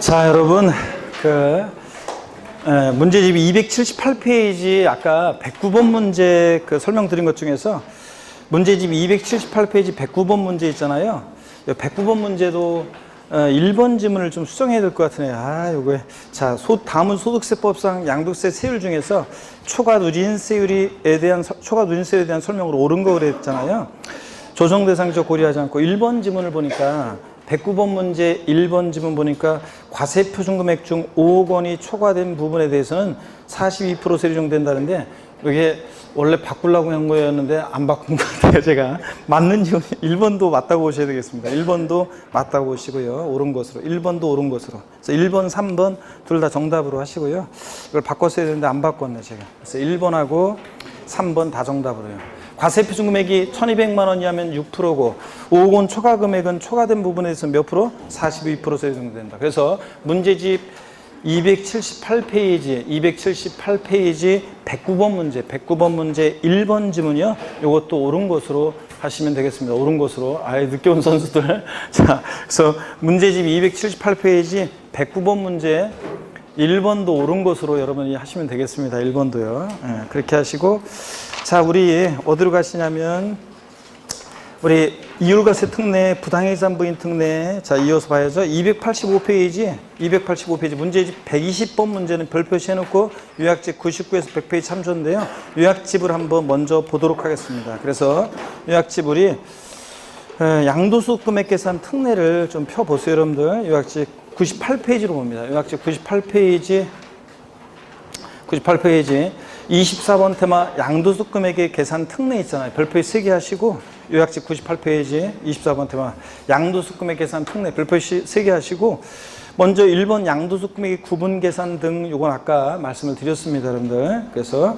자, 여러분, 문제집 278페이지 아까 109번 문제 설명드린 것 중에서 문제집 278페이지 109번 문제 있잖아요. 109번 문제도 1번 지문을 좀 수정해야 될 것 같으네요. 요거에. 자, 다음은 소득세법상 양도세 세율 중에서 초과 누진세율에 대한 설명으로 옳은 거 그랬잖아요. 조정 대상적 고려하지 않고 1번 지문을 보니까 109번 문제 1번 지문 보니까 과세 표준 금액 중 5억 원이 초과된 부분에 대해서는 42% 세율정된다는데 이게 원래 바꾸려고 한 거였는데 안 바꾼 것 같아요. 제가 맞는 이유 1번도 맞다고 보셔야 되겠습니다. 1번도 맞다고 보시고요. 옳은 것으로 1번도 옳은 것으로. 그래서 1번 3번 둘 다 정답으로 하시고요. 이걸 바꿨어야 되는데 안 바꿨네 제가. 그래서 1번하고 3번 다 정답으로요. 과세 표준 금액이 1,200만 원이면 6%고 5억 원 초과 금액은 초과된 부분에서 몇 프로? 42% 세율정된다. 그래서 문제집 278페이지 109번 문제 1번 지문이요. 이것도 옳은 것으로 하시면 되겠습니다. 옳은 것으로. 아예 늦게 온 선수들. 자, 그래서 문제집 278페이지 109번 문제 1번도 옳은 것으로 여러분이 하시면 되겠습니다. 1번도요. 그렇게 하시고, 자, 우리 어디로 가시냐면 우리 이율과세 특례, 부당해산 부인 특례. 자, 이어서 봐야죠. 285페이지 문제집 120번 문제는 별표시 해놓고 요약집 99에서 100페이지 참조인데요. 요약집을 한번 먼저 보도록 하겠습니다. 그래서 요약집 우리 양도소득 금액 계산 특례를 좀 펴보세요, 여러분들. 요약집 98페이지로 봅니다. 요약집 98페이지 24번 테마 양도소득 금액의 계산 특례 있잖아요. 별표시 3개 하시고 요약집 98페이지 24번 테마 양도소득 금액 계산 특례 별표시 3개 하시고 먼저 1번 양도소득 금액의 구분 계산 등 요건 아까 말씀을 드렸습니다, 여러분들. 그래서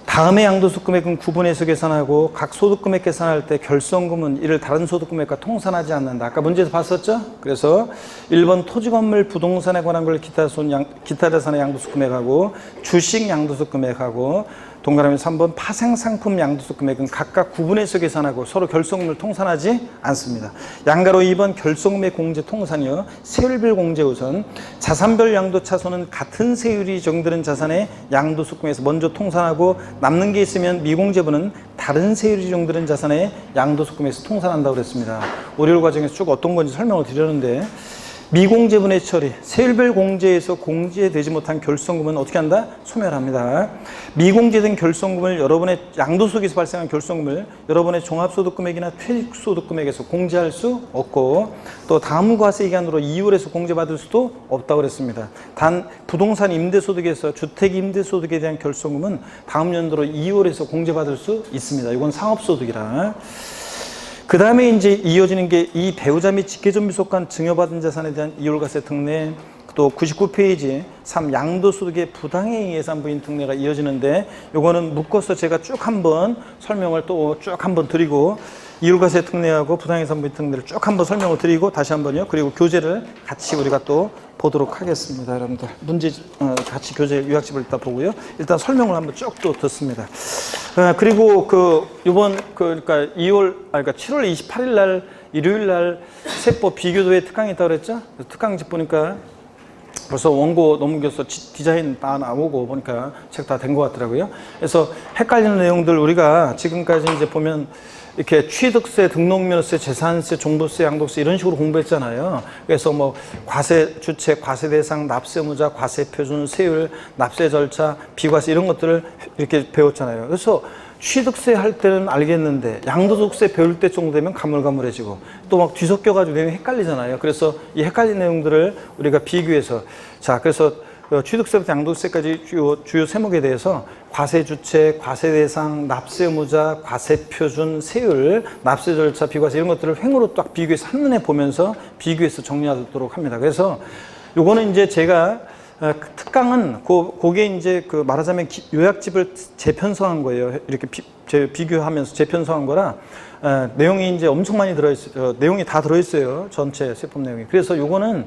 다음의 양도소득 금액은 구분해서 계산하고 각 소득 금액 계산할 때 결성금은 이를 다른 소득 금액과 통산하지 않는다. 아까 문제에서 봤었죠? 그래서 1번 토지 건물 부동산에 관한 걸 기타 자산의 양도소득 금액하고 주식 양도소득 금액하고 동그라미 3번 파생상품 양도소득 금액은 각각 구분해서 계산하고 서로 결성금을 통산하지 않습니다. 양가로 2번 결성금액 공제 통산이요. 세율별 공제 우선 자산별 양도차손은 같은 세율이 적용되는 자산의 양도소득 금액에서 먼저 통산하고 남는 게 있으면 미공제분은 다른 세율이 적용되는 자산의 양도소득 금액에서 통산한다고 그랬습니다. 오류 과정에서 쭉 어떤 건지 설명을 드렸는데 미공제분의 처리, 세율별 공제에서 공제되지 못한 결성금은 어떻게 한다? 소멸합니다. 미공제된 결성금을 여러분의 양도소득에서 발생한 결성금을 여러분의 종합소득금액이나 퇴직소득금액에서 공제할 수 없고 또 다음 과세기간으로 이율에서 공제받을 수도 없다고 그랬습니다. 단 부동산 임대소득에서 주택임대소득에 대한 결성금은 다음 연도로 이율에서 공제받을 수 있습니다. 이건 상업소득이라. 그 다음에 이제 이어지는 게 이 배우자 및 직계존비 속한 증여받은 자산에 대한 이율과세 특례, 또 99페이지 3 양도소득의 부당해 예산 부인 특례가 이어지는데 요거는 묶어서 제가 쭉 한번 설명을 또 쭉 한번 드리고 이율과세 특례하고 부당해산 부인 특례를 쭉 한번 설명을 드리고 다시 한번요. 그리고 교재를 같이 우리가 또 보도록 하겠습니다, 여러분들. 문제 같이 교재 요약집을 일단 보고요. 일단 설명을 한번 쭉 또 듣습니다. 그리고 이번 그러니까 7월 28일 날 일요일 날 세법 비교도에 특강이 있다고 그랬죠? 특강집 보니까 벌써 원고 넘겨서 디자인 다 나오고 보니까 책 다 된 것 같더라고요. 그래서 헷갈리는 내용들 우리가 지금까지 이제 보면 이렇게 취득세, 등록면허세, 재산세, 종부세, 양도세 이런 식으로 공부했잖아요. 그래서 뭐 과세 주체, 과세 대상, 납세 의무자, 과세 표준, 세율, 납세 절차, 비과세 이런 것들을 이렇게 배웠잖아요. 그래서 취득세 할 때는 알겠는데 양도소득세 배울 때 정도 되면 가물가물해지고 또 막 뒤섞여가지고 내용이 헷갈리잖아요. 그래서 이 헷갈린 내용들을 우리가 비교해서 자, 그래서 취득세부터 양도세까지 주요 세목에 대해서 과세 주체, 과세 대상, 납세 의무자, 과세 표준, 세율, 납세 절차, 비과세 이런 것들을 횡으로 딱 비교해서 한눈에 보면서 비교해서 정리하도록 합니다. 그래서 요거는 이제 제가 특강은 그게 이제 말하자면 요약집을 재편성한 거예요. 이렇게 비교하면서 재편성한 거라 내용이 이제 엄청 많이 들어있어요. 내용이 다 들어있어요. 전체 세법 내용이. 그래서 요거는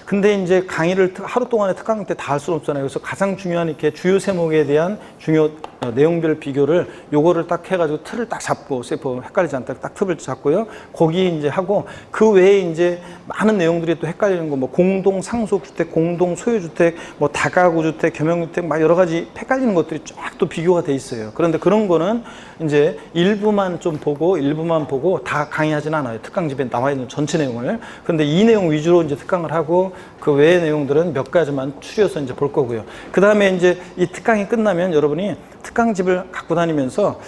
근데 이제 강의를 하루 동안에 특강 때 다 할 수는 없잖아요. 그래서 가장 중요한 이렇게 주요 세목에 대한 중요 내용별 비교를 요거를 딱 해가지고 틀을 딱 잡고 세법 헷갈리지 않다 딱 틀을 잡고요. 거기 이제 하고 그 외에 이제 많은 내용들이 또 헷갈리는 거 뭐 공동 상속주택, 공동 소유주택, 뭐 다가구주택, 겸용주택 막 여러 가지 헷갈리는 것들이 쫙 또 비교가 돼 있어요. 그런데 그런 거는 이제 일부만 좀 보고 다 강의하지는 않아요. 특강집에 나와 있는 전체 내용을. 그런데 이 내용 위주로 이제 특강을 하고 그 외의 내용들은 몇 가지만 추려서 이제 볼 거고요. 그 다음에 이제 이 특강이 끝나면 여러분이 특강집을 갖고 다니면서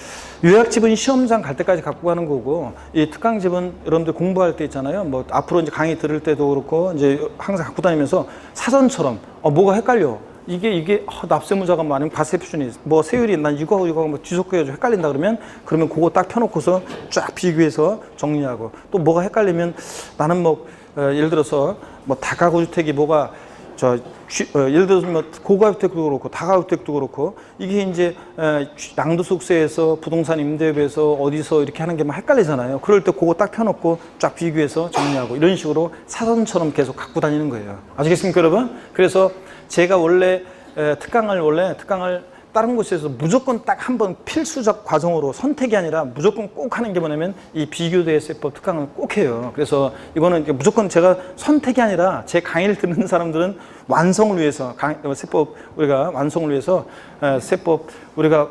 요약집은 시험장 갈 때까지 갖고 가는 거고 이 특강집은 여러분들 공부할 때 있잖아요. 뭐 앞으로 이제 강의 들을 때도 그렇고 이제 항상 갖고 다니면서 사전처럼 뭐가 헷갈려. 이게 납세무자가 뭐 아니면 과세표준이 뭐 세율이 난 이거하고 뭐 뒤섞여가지고 헷갈린다 그러면 그거 딱 펴놓고서 쫙 비교해서 정리하고 또 뭐가 헷갈리면 나는 뭐 예를 들어서 뭐 다가구 주택이 뭐가 예를 들어서 뭐 고가주택도 그렇고 다가구주택도 그렇고 이게 이제 양도소득세에서 부동산 임대업에서 어디서 이렇게 하는 게 막 헷갈리잖아요. 그럴 때 그거 딱 펴놓고 쫙 비교해서 정리하고 이런 식으로 사전처럼 계속 갖고 다니는 거예요. 아시겠습니까, 여러분? 그래서 제가 원래 특강을 다른 곳에서 무조건 딱 한 번 필수적 과정으로 선택이 아니라 무조건 꼭 하는 게 뭐냐면 이 비교대 세법 특강을 꼭 해요. 그래서 이거는 무조건 제가 선택이 아니라 제 강의를 듣는 사람들은 완성을 위해서 세법 우리가 완성을 위해서 세법 우리가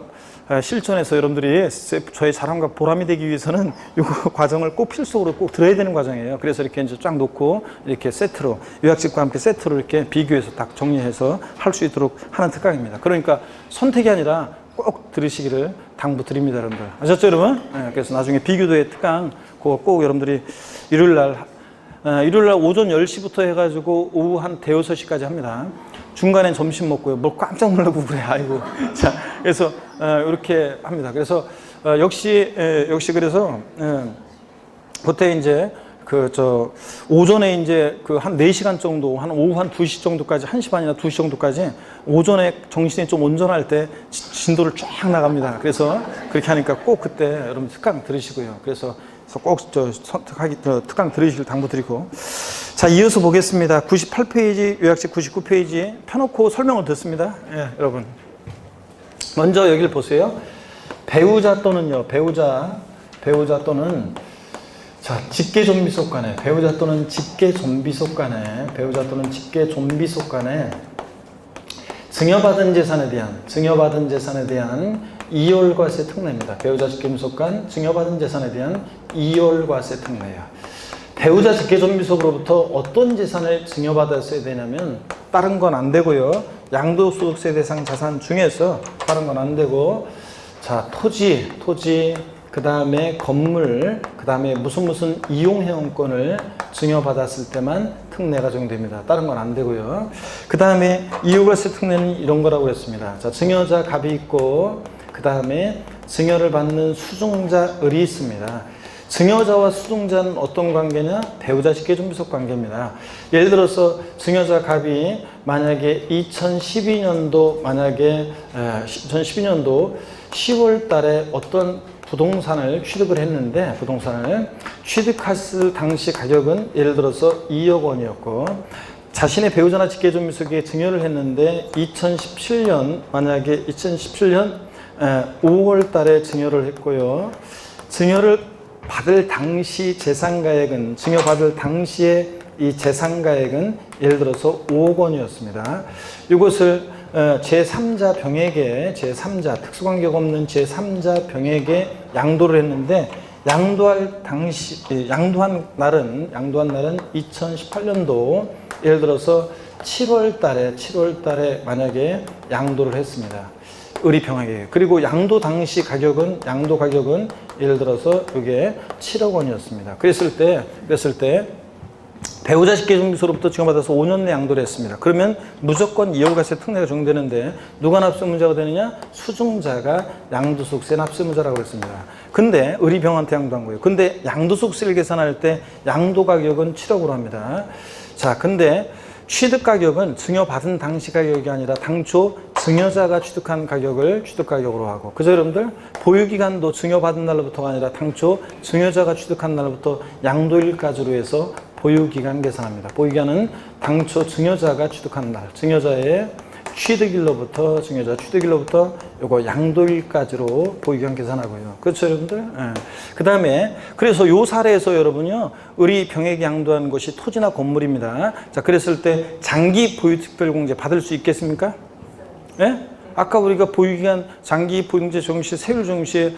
실천해서 여러분들이 저의 자랑과 보람이 되기 위해서는 이 과정을 꼭 필수적으로 꼭 들어야 되는 과정이에요. 그래서 이렇게 이제 쫙 놓고 이렇게 세트로 요약집과 함께 세트로 이렇게 비교해서 딱 정리해서 할 수 있도록 하는 특강입니다. 그러니까 선택이 아니라 꼭 들으시기를 당부드립니다, 여러분들. 아셨죠, 여러분? 네, 그래서 나중에 비교도의 특강 그거 꼭 여러분들이 일요일 날 오전 10시부터 해가지고 오후 한 대여섯 시까지 합니다. 중간엔 점심 먹고요. 뭘 깜짝 놀라고 그래. 아이고. 자, 그래서 이렇게 합니다. 그래서 역시 그래서 그때 이제 오전에 이제 한 4시간 정도, 한 오후 한 2시 정도까지, 1시 반이나 2시 정도까지 오전에 정신이 좀 온전할 때 진도를 쫙 나갑니다. 그래서 그렇게 하니까 꼭 그때 여러분 특강 들으시고요. 그래서 꼭 특강 들으시길 당부드리고. 자, 이어서 보겠습니다. 98페이지, 요약집 99페이지 펴놓고 설명을 듣습니다. 예, 여러분. 먼저 여기를 보세요. 배우자 또는요, 배우자 또는 자, 직계존비속 간에, 배우자 또는 직계존비속 간에, 증여받은 재산에 대한 이월과세 특례입니다. 배우자 직계존비속 간 증여받은 재산에 대한 이월과세 특례예요. 배우자 직계존비속으로부터 어떤 재산을 증여받았어야 되냐면 다른 건 안 되고요. 양도소득세 대상 자산 중에서 다른 건 안 되고, 자, 토지, 그 다음에 건물, 그 다음에 무슨 이용회원권을 증여받았을 때만 특례가 적용됩니다. 다른 건 안 되고요. 그 다음에 이월과세 특례는 이런 거라고 했습니다. 자, 증여자 갑이 있고, 그 다음에 증여를 받는 수증자 을이 있습니다. 증여자와 수증자는 어떤 관계냐? 배우자 직계존비속 관계입니다. 예를 들어서 증여자 갑이 만약에 2012년도 10월 달에 어떤 부동산을 취득을 했는데, 부동산을 취득했을 당시 가격은 예를 들어서 2억 원이었고, 자신의 배우자나 직계존비속에 증여를 했는데 2017년 5월 달에 증여를 했고요. 증여를 받을 당시 재산가액은, 증여받을 당시에 이 재산가액은 예를 들어서 5억 원이었습니다. 이것을 제3자 병에게, 특수관계가 없는 제3자 병에게 양도를 했는데, 양도한 날은 2018년도 예를 들어서 7월 달에 만약에 양도를 했습니다. 을이병에게. 그리고 양도 가격은 예를 들어서 이게 7억 원이었습니다. 그랬을 때 배우자 직계존비속으로부터 증여받아서 5년 내 양도를 했습니다. 그러면 무조건 이월과세 특례가 적용되는데 누가 납세무자가 되느냐? 수증자가 양도소득세 납세무자라고 했습니다. 근데 을이병한테 양도한 거예요. 근데 양도소득세를 계산할 때 양도 가격은 7억으로 합니다. 자, 근데 취득 가격은 증여받은 당시 가격이 아니라 당초 증여자가 취득한 가격을 취득가격으로 하고, 그죠 여러분들? 보유기간도 증여받은 날로부터가 아니라 당초 증여자가 취득한 날로부터 양도일까지로 해서 보유기간 계산합니다. 보유기간은 당초 증여자가 취득한 날, 증여자의 취득일로부터 증여자 취득일로부터 요거 양도일까지로 보유기간 계산하고요. 그렇죠, 여러분들? 예. 그 다음에 그래서 요 사례에서 여러분요, 을이 병에게 양도한 것이 토지나 건물입니다. 자, 그랬을 때 장기 보유특별공제 받을 수 있겠습니까? 예? 아까 우리가 보유기간 장기 보유공제 적용시 세율 적용시에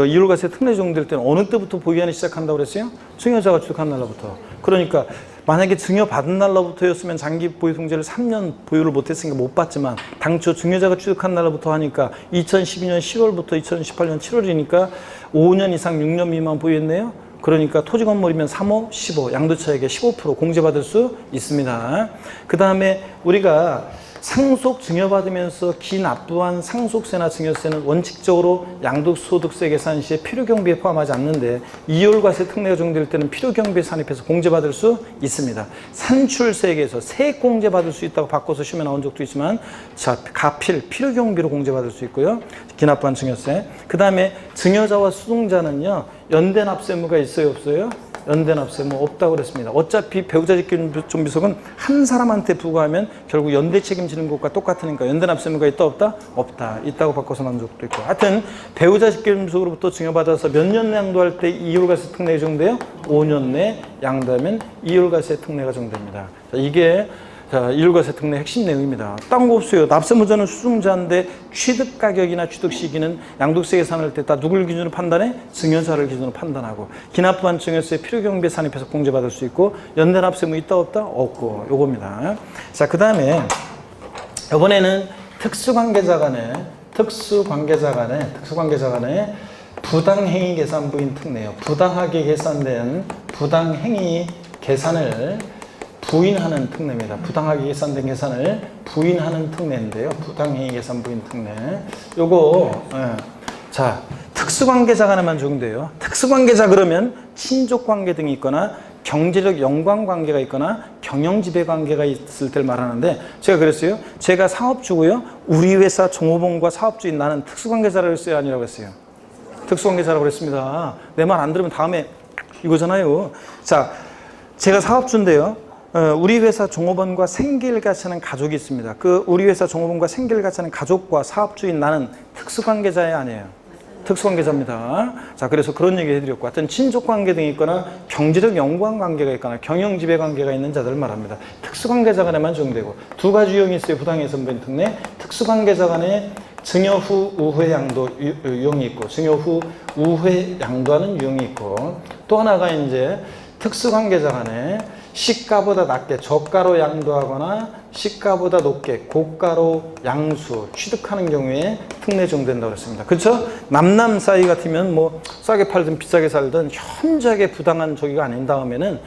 이율과세 특례 적용될 때는 어느 때부터 보유기간이 시작한다고 그랬어요? 증여자가 취득한 날로부터. 그러니까 만약에 증여받은 날로부터였으면 장기 보유공제를 3년 보유를 못했으니까 못 받지만 당초 증여자가 취득한 날로부터 하니까 2012년 10월부터 2018년 7월이니까 5년 이상 6년 미만 보유했네요. 그러니까 토지 건물이면 3호, 15, 양도차익의 15% 공제받을 수 있습니다. 그 다음에 우리가 상속 증여받으면서 기납부한 상속세나 증여세는 원칙적으로 양도소득세 계산 시에 필요경비에 포함하지 않는데 이율과세 특례가 적용될 때는 필요경비에 산입해서 공제받을 수 있습니다. 산출세액에서 세액 공제받을 수 있다고 바꿔서 시험에 나온 적도 있지만 자, 가필, 필요경비로 공제받을 수 있고요. 기납부한 증여세. 그 다음에 증여자와 수동자는요, 연대납세무가 있어요, 없어요? 연대납세무 없다고 그랬습니다. 어차피 배우자 직결준비속은 한 사람한테 부과하면 결국 연대 책임지는 것과 똑같으니까 연대납세무가 있다 없다? 없다. 있다고 바꿔서 나온 적도 있고. 하여튼 배우자 직결준비속으로부터 증여받아서 몇 년 내 양도할 때 이율과세 특례가 적용돼요? 5년 내 양도하면 이율과세 특례가 적용됩니다. 자, 이게 이율과세 특례 핵심 내용입니다. 딴 거 없어요. 납세무자는 수증자인데 취득 가격이나 취득 시기는 양도세 계산할 때 다 누굴 기준으로 판단해? 증여자를 기준으로 판단하고 기납부한 증여세 필요경비에 산입해서 공제받을 수 있고 연대납세무 있다 없다? 없고 요겁니다. 자, 그 다음에 이번에는 특수관계자 간의 부당행위 계산부인 특례요. 부당하게 계산된 부당행위 계산을 부인하는 특례입니다. 부당하게 계산된 계산을 부인하는 특례인데요. 부당행위 계산 부인 특례. 요거, 자, 특수관계자 간에만 적용돼요. 특수관계자 그러면 친족관계 등이 있거나 경제적 연관관계가 있거나 경영지배관계가 있을 때를 말하는데 제가 그랬어요. 제가 사업주고요. 우리 회사 종업원과 사업주인 나는 특수관계자라고 했어요? 아니라고 했어요? 특수관계자라고 그랬습니다. 내 말 안 들으면 다음에 이거잖아요. 자, 제가 사업주인데요. 우리 회사 종업원과 생계를 같이 하는 가족이 있습니다. 그 우리 회사 종업원과 생계를 같이 하는 가족과 사업주인 나는 특수관계자예요, 아니에요? 특수관계자입니다. 자, 그래서 그런 얘기 해드렸고, 하여튼 친족관계 등이 있거나 경제적 연관관계가 있거나 경영지배관계가 있는 자들을 말합니다. 특수관계자 간에만 적용되고 두 가지 유형이 있어요. 부당행위 선부인 특례. 특수관계자 간에 증여 후 우회 양도 유형이 있고 증여 후 우회 양도하는 유형이 있고 또 하나가 이제 특수관계자 간에 시가보다 낮게 저가로 양도하거나 시가보다 높게 고가로 양수 취득하는 경우에 특례 적용된다고 했습니다. 그렇죠? 남남 사이 같으면 뭐 싸게 팔든 비싸게 살든 현저하게 부당한 저기가 아닌 다음에는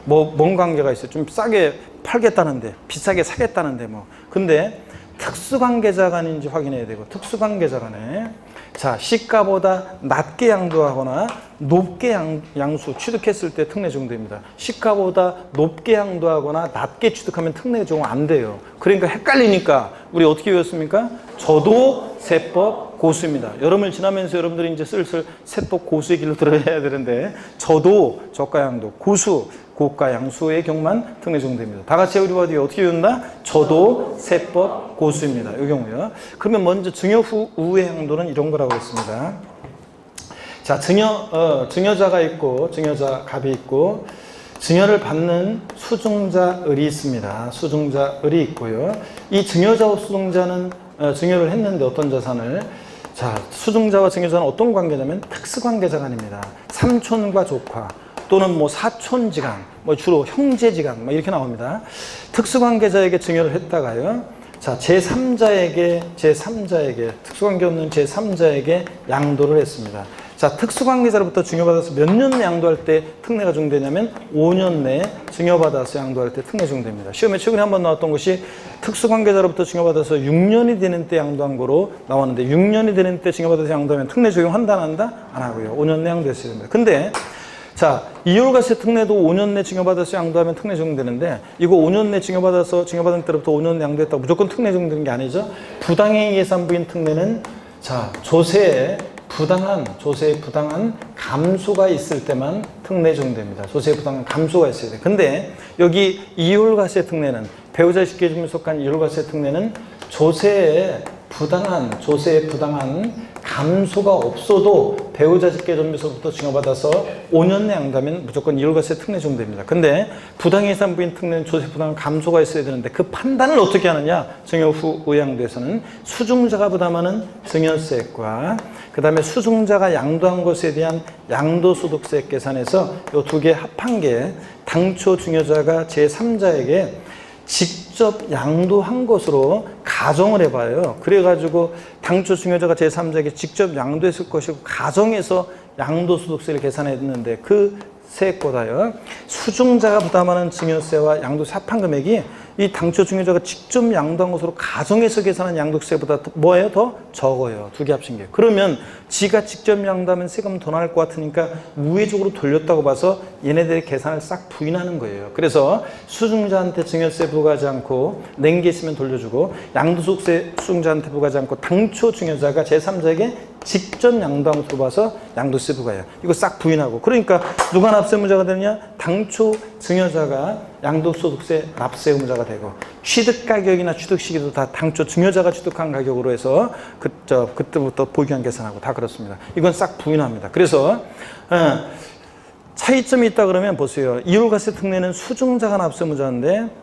뭔 관계가 있어요. 좀 싸게 팔겠다는데 비싸게 사겠다는데 뭐. 근데 특수관계자 간인지 확인해야 되고 특수관계자 간에 자, 시가보다 낮게 양도하거나 높게 양수 취득했을 때 특례 적용됩니다. 시가보다 높게 양도하거나 낮게 취득하면 특례 적용 안 돼요. 그러니까 헷갈리니까 우리 어떻게 외웠습니까? 저도 세법 고수입니다. 여름을 지나면서 여러분들이 이제 슬슬 세법 고수의 길로 들어야 되는데 저도 저가 양도 고수 고가 양수의 경우만 특례 적용됩니다. 다 같이 우리 어디 어떻게 외운다? 저도 세법 고수입니다. 이 경우요. 그러면 먼저 증여 후 우회 양도는 이런 거라고 했습니다. 자, 증여자가 있고 증여자 갑이 있고 증여를 받는 수증자 을이 있습니다. 수증자 을이 있고요. 이 증여자와 수증자는 증여를 했는데 어떤 자산을 자, 수증자와 증여자는 어떤 관계냐면 특수관계자 간입니다. 삼촌과 조카 또는 뭐 사촌지간, 뭐 주로 형제지간 뭐 이렇게 나옵니다. 특수관계자에게 증여를 했다가요. 자, 제3자에게 특수관계 없는 제3자에게 양도를 했습니다. 자, 특수관계자로부터 증여받아서 몇 년 내 양도할 때 특례가 적용되냐면 5년 내에 증여받아서 양도할 때 특례 적용됩니다. 시험에 최근에 한번 나왔던 것이 특수관계자로부터 증여받아서 6년이 되는 때 양도한 거로 나왔는데 6년이 되는 때 증여받아서 양도하면 특례 적용한다 안 한다? 안 하고요. 5년 내 양도했어야 됩니다. 근데 자, 이율과세 특례도 5년 내 증여받아서 양도하면 특례 적용되는데 이거 5년 내 증여받은 때로부터 5년 내 양도했다고 무조건 특례 적용되는 게 아니죠. 부당행위 계산부인 특례는 자, 조세에 부당한, 조세의 부당한 감소가 있을 때만 특례 적용됩니다. 조세의 부당한 감소가 있어야 돼. 근데 여기 이율과세 특례는, 배우자 직계점에 속한 이율과세 특례는 조세의 부당한 감소가 없어도 배우자 직계점에서부터 증여받아서 5년 내 양도하면 무조건 이율과세 특례 적용됩니다. 근데 부당해산 부인 특례는 조세 부당한 감소가 있어야 되는데 그 판단을 어떻게 하느냐? 증여 후 의양도에서는 수중자가 부담하는 증여세액과 그 다음에 수중자가 양도한 것에 대한 양도소득세 계산해서 이 두 개 합한 게 당초 증여자가 제3자에게 직접 양도한 것으로 가정을 해봐요. 그래가지고 당초 증여자가 제3자에게 직접 양도했을 것이고 가정해서 양도소득세를 계산했는데 그 세액보다요 수중자가 부담하는 증여세와 양도세 합한 금액이 이 당초 증여자가 직접 양도한 것으로 가정해서 계산한 양도세보다 뭐예요? 더 적어요. 두 개 합친 게. 그러면 지가 직접 양도하면 세금 더 나올 것 같으니까 우회적으로 돌렸다고 봐서 얘네들의 계산을 싹 부인하는 거예요. 그래서 수중자한테 증여세 부과하지 않고 낸 게 있으면 돌려주고 양도소득세 수중자한테 부과하지 않고 당초 증여자가 제3자에게 직접 양도한 것으로 봐서 양도세 부과해요. 이거 싹 부인하고. 그러니까 누가 납세의무자가 되느냐? 당초 증여자가 양도소득세 납세의무자가 되고 취득가격이나 취득시기도 다 당초 증여자가 취득한 가격으로 해서 그때부터 보기한 계산하고 다 그렇습니다. 이건 싹 부인합니다. 그래서 차이점이 있다 그러면 보세요. 이율과세 특례는 수중자가 납세의무자인데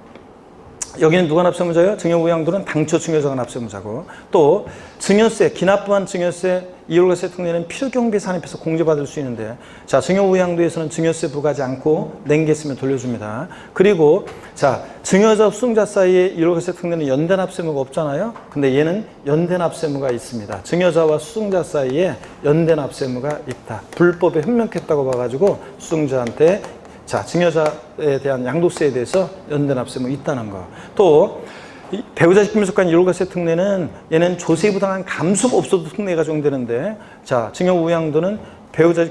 여기는 누가 납세의무자예요? 증여부양도는 당초 증여자가 납세의무자고 또 증여세, 기납부한 증여세, 이율과세 특례는 필경비 산입해서 공제받을 수 있는데 자 증여부양도에서는 증여세 부과하지 않고 낸 게 있으면 돌려줍니다. 그리고 자 증여자, 수중자 사이에 이율과세 특례는 연대 납세의무가 없잖아요. 근데 얘는 연대 납세의무가 있습니다. 증여자와 수중자 사이에 연대 납세의무가 있다. 불법에 협력했다고 봐가지고 수중자한테 자, 증여자에 대한 양도세에 대해서 연대 납세의무 있다는 거. 또 배우자 직계점에 속한 이율과세 특례는 얘는 조세 부당한 감소가 없어도 특례가 적용되는데 자, 증여 우양도는 배우자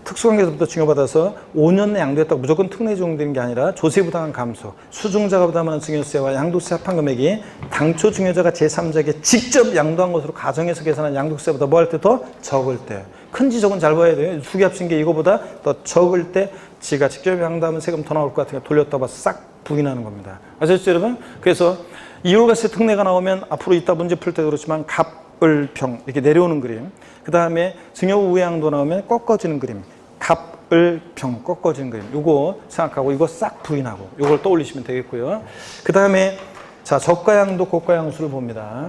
특수관계에서부터 증여받아서 5년 내 양도했다고 무조건 특례 적용되는 게 아니라 조세 부당한 감소, 수중자가 부담하는 증여세와 양도세 합한 금액이 당초 증여자가 제3자에게 직접 양도한 것으로 가정해서 계산한 양도세보다 뭐 할 때 더 적을 때 큰지 적은 잘 봐야 돼요. 두 개 합친 게 이거보다 더 적을 때 지가 직접 양도하면 세금 더 나올 것 같으니까 돌렸다 봐서 싹 부인하는 겁니다. 아셨죠 여러분? 그래서 이율과세 특례가 나오면 앞으로 이따 문제 풀 때도 그렇지만 갑을평 이렇게 내려오는 그림, 그 다음에 증여우회양도 나오면 꺾어지는 그림, 갑을평 꺾어지는 그림, 요거 생각하고 이거 싹 부인하고 요걸 떠올리시면 되겠고요. 그 다음에 자 저가양도 고가양수를 봅니다.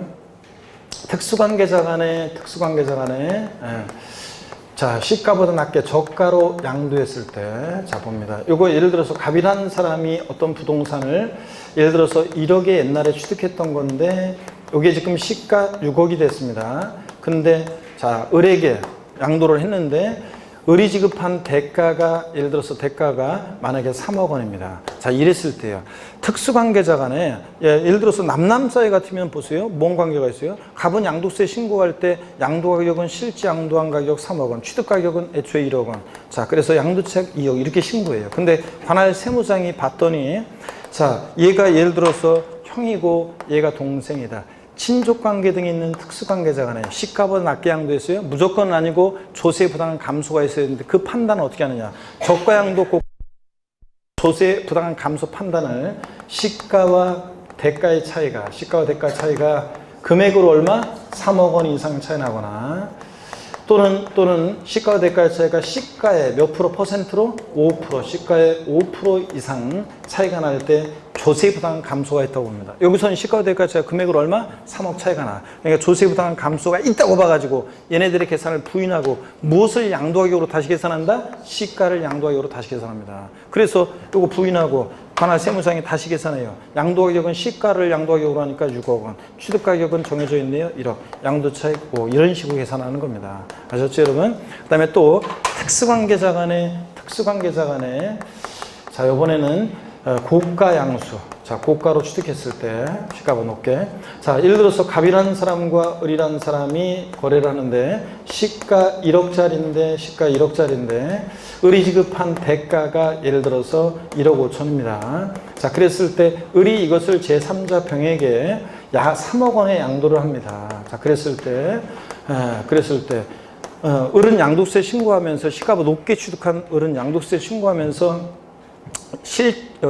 특수관계자 간에 자, 시가보다 낮게 저가로 양도했을 때, 자, 봅니다. 요거 예를 들어서 갑이라는 사람이 어떤 부동산을 예를 들어서 1억에 옛날에 취득했던 건데, 요게 지금 시가 6억이 됐습니다. 근데, 자, 을에게 양도를 했는데, 을이 지급한 대가가, 예를 들어서 대가가 만약에 3억 원입니다. 자, 이랬을 때요. 특수관계자 간에, 예를 들어서 남남 사이 같으면 보세요. 뭔 관계가 있어요? 갑은 양도세 신고할 때 양도 가격은 실제 양도한 가격 3억 원, 취득 가격은 애초에 1억 원. 자, 그래서 양도책 2억 이렇게 신고해요. 근데 관할 세무장이 봤더니, 자, 얘가 예를 들어서 형이고 얘가 동생이다. 친족관계 등이 있는 특수관계자 간에 시가보다 낮게 양도했어요. 무조건 아니고 조세 부당한 감소가 있어야 되는데 그 판단은 어떻게 하느냐. 저가양도 조세 부당한 감소 판단을 시가와 대가의 차이가 금액으로 얼마? 3억 원 이상 차이 나거나 또는 시가와 대가의 차이가 시가의 몇 프로 퍼센트로? 5%, 시가의 5% 이상 차이가 날 때 조세 부당한 감소가 있다고 봅니다. 여기서는 시가와 대가의 차이가 금액으로 얼마? 3억 차이가 나. 그러니까 조세 부당한 감소가 있다고 봐가지고 얘네들의 계산을 부인하고 무엇을 양도가격으로 다시 계산한다? 시가를 양도가격으로 다시 계산합니다. 그래서 이거 부인하고 관할 세무상이 다시 계산해요. 양도가격은 시가를 양도가격으로 하니까 6억 원, 취득가격은 정해져 있네요. 1억, 양도차익 5억 이런 식으로 계산하는 겁니다. 아셨죠 여러분? 그 다음에 또 특수관계자 간에 자 이번에는 고가 양수. 자, 고가로 취득했을 때 시가가 높게. 자, 예를 들어서 갑이라는 사람과 을이라는 사람이 거래를 하는데 시가 1억짜리인데 을이 지급한 대가가 예를 들어서 1억 5천입니다. 자, 그랬을 때 을이 이것을 제3자 병에게 약 3억 원의 양도를 합니다. 자, 그랬을 때 어른 양도세 신고하면서 시가보다 높게 취득한 어른 양도세 신고하면서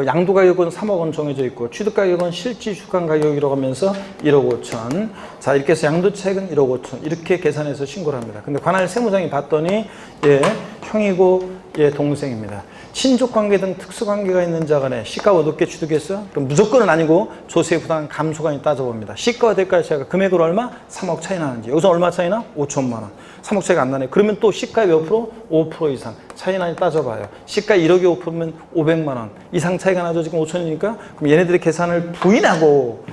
양도 가격은 3억 원 정해져 있고 취득 가격은 실질 주간 가격이라고 하면서 1억 5천. 자, 이렇게 해서 양도차익은 1억 5천. 이렇게 계산해서 신고를 합니다. 근데 관할 세무장이 봤더니 형이고 동생입니다. 친족관계 등 특수관계가 있는 자 간에 시가보다 높게 취득했어요? 그럼 무조건은 아니고 조세 부담 감소관이 따져봅니다. 시가와 대가 차이가 금액으로 얼마? 3억 차이 나는지. 여기서 얼마 차이나? 5천만 원. 3억 차이가 안 나네. 그러면 또 시가의 몇 프로? 5% 이상. 차이 나니 따져봐요. 시가 1억에 5%면 500만 원 이상 차이가 나죠. 지금 5천이니까. 그럼 얘네들의 계산을 부인하고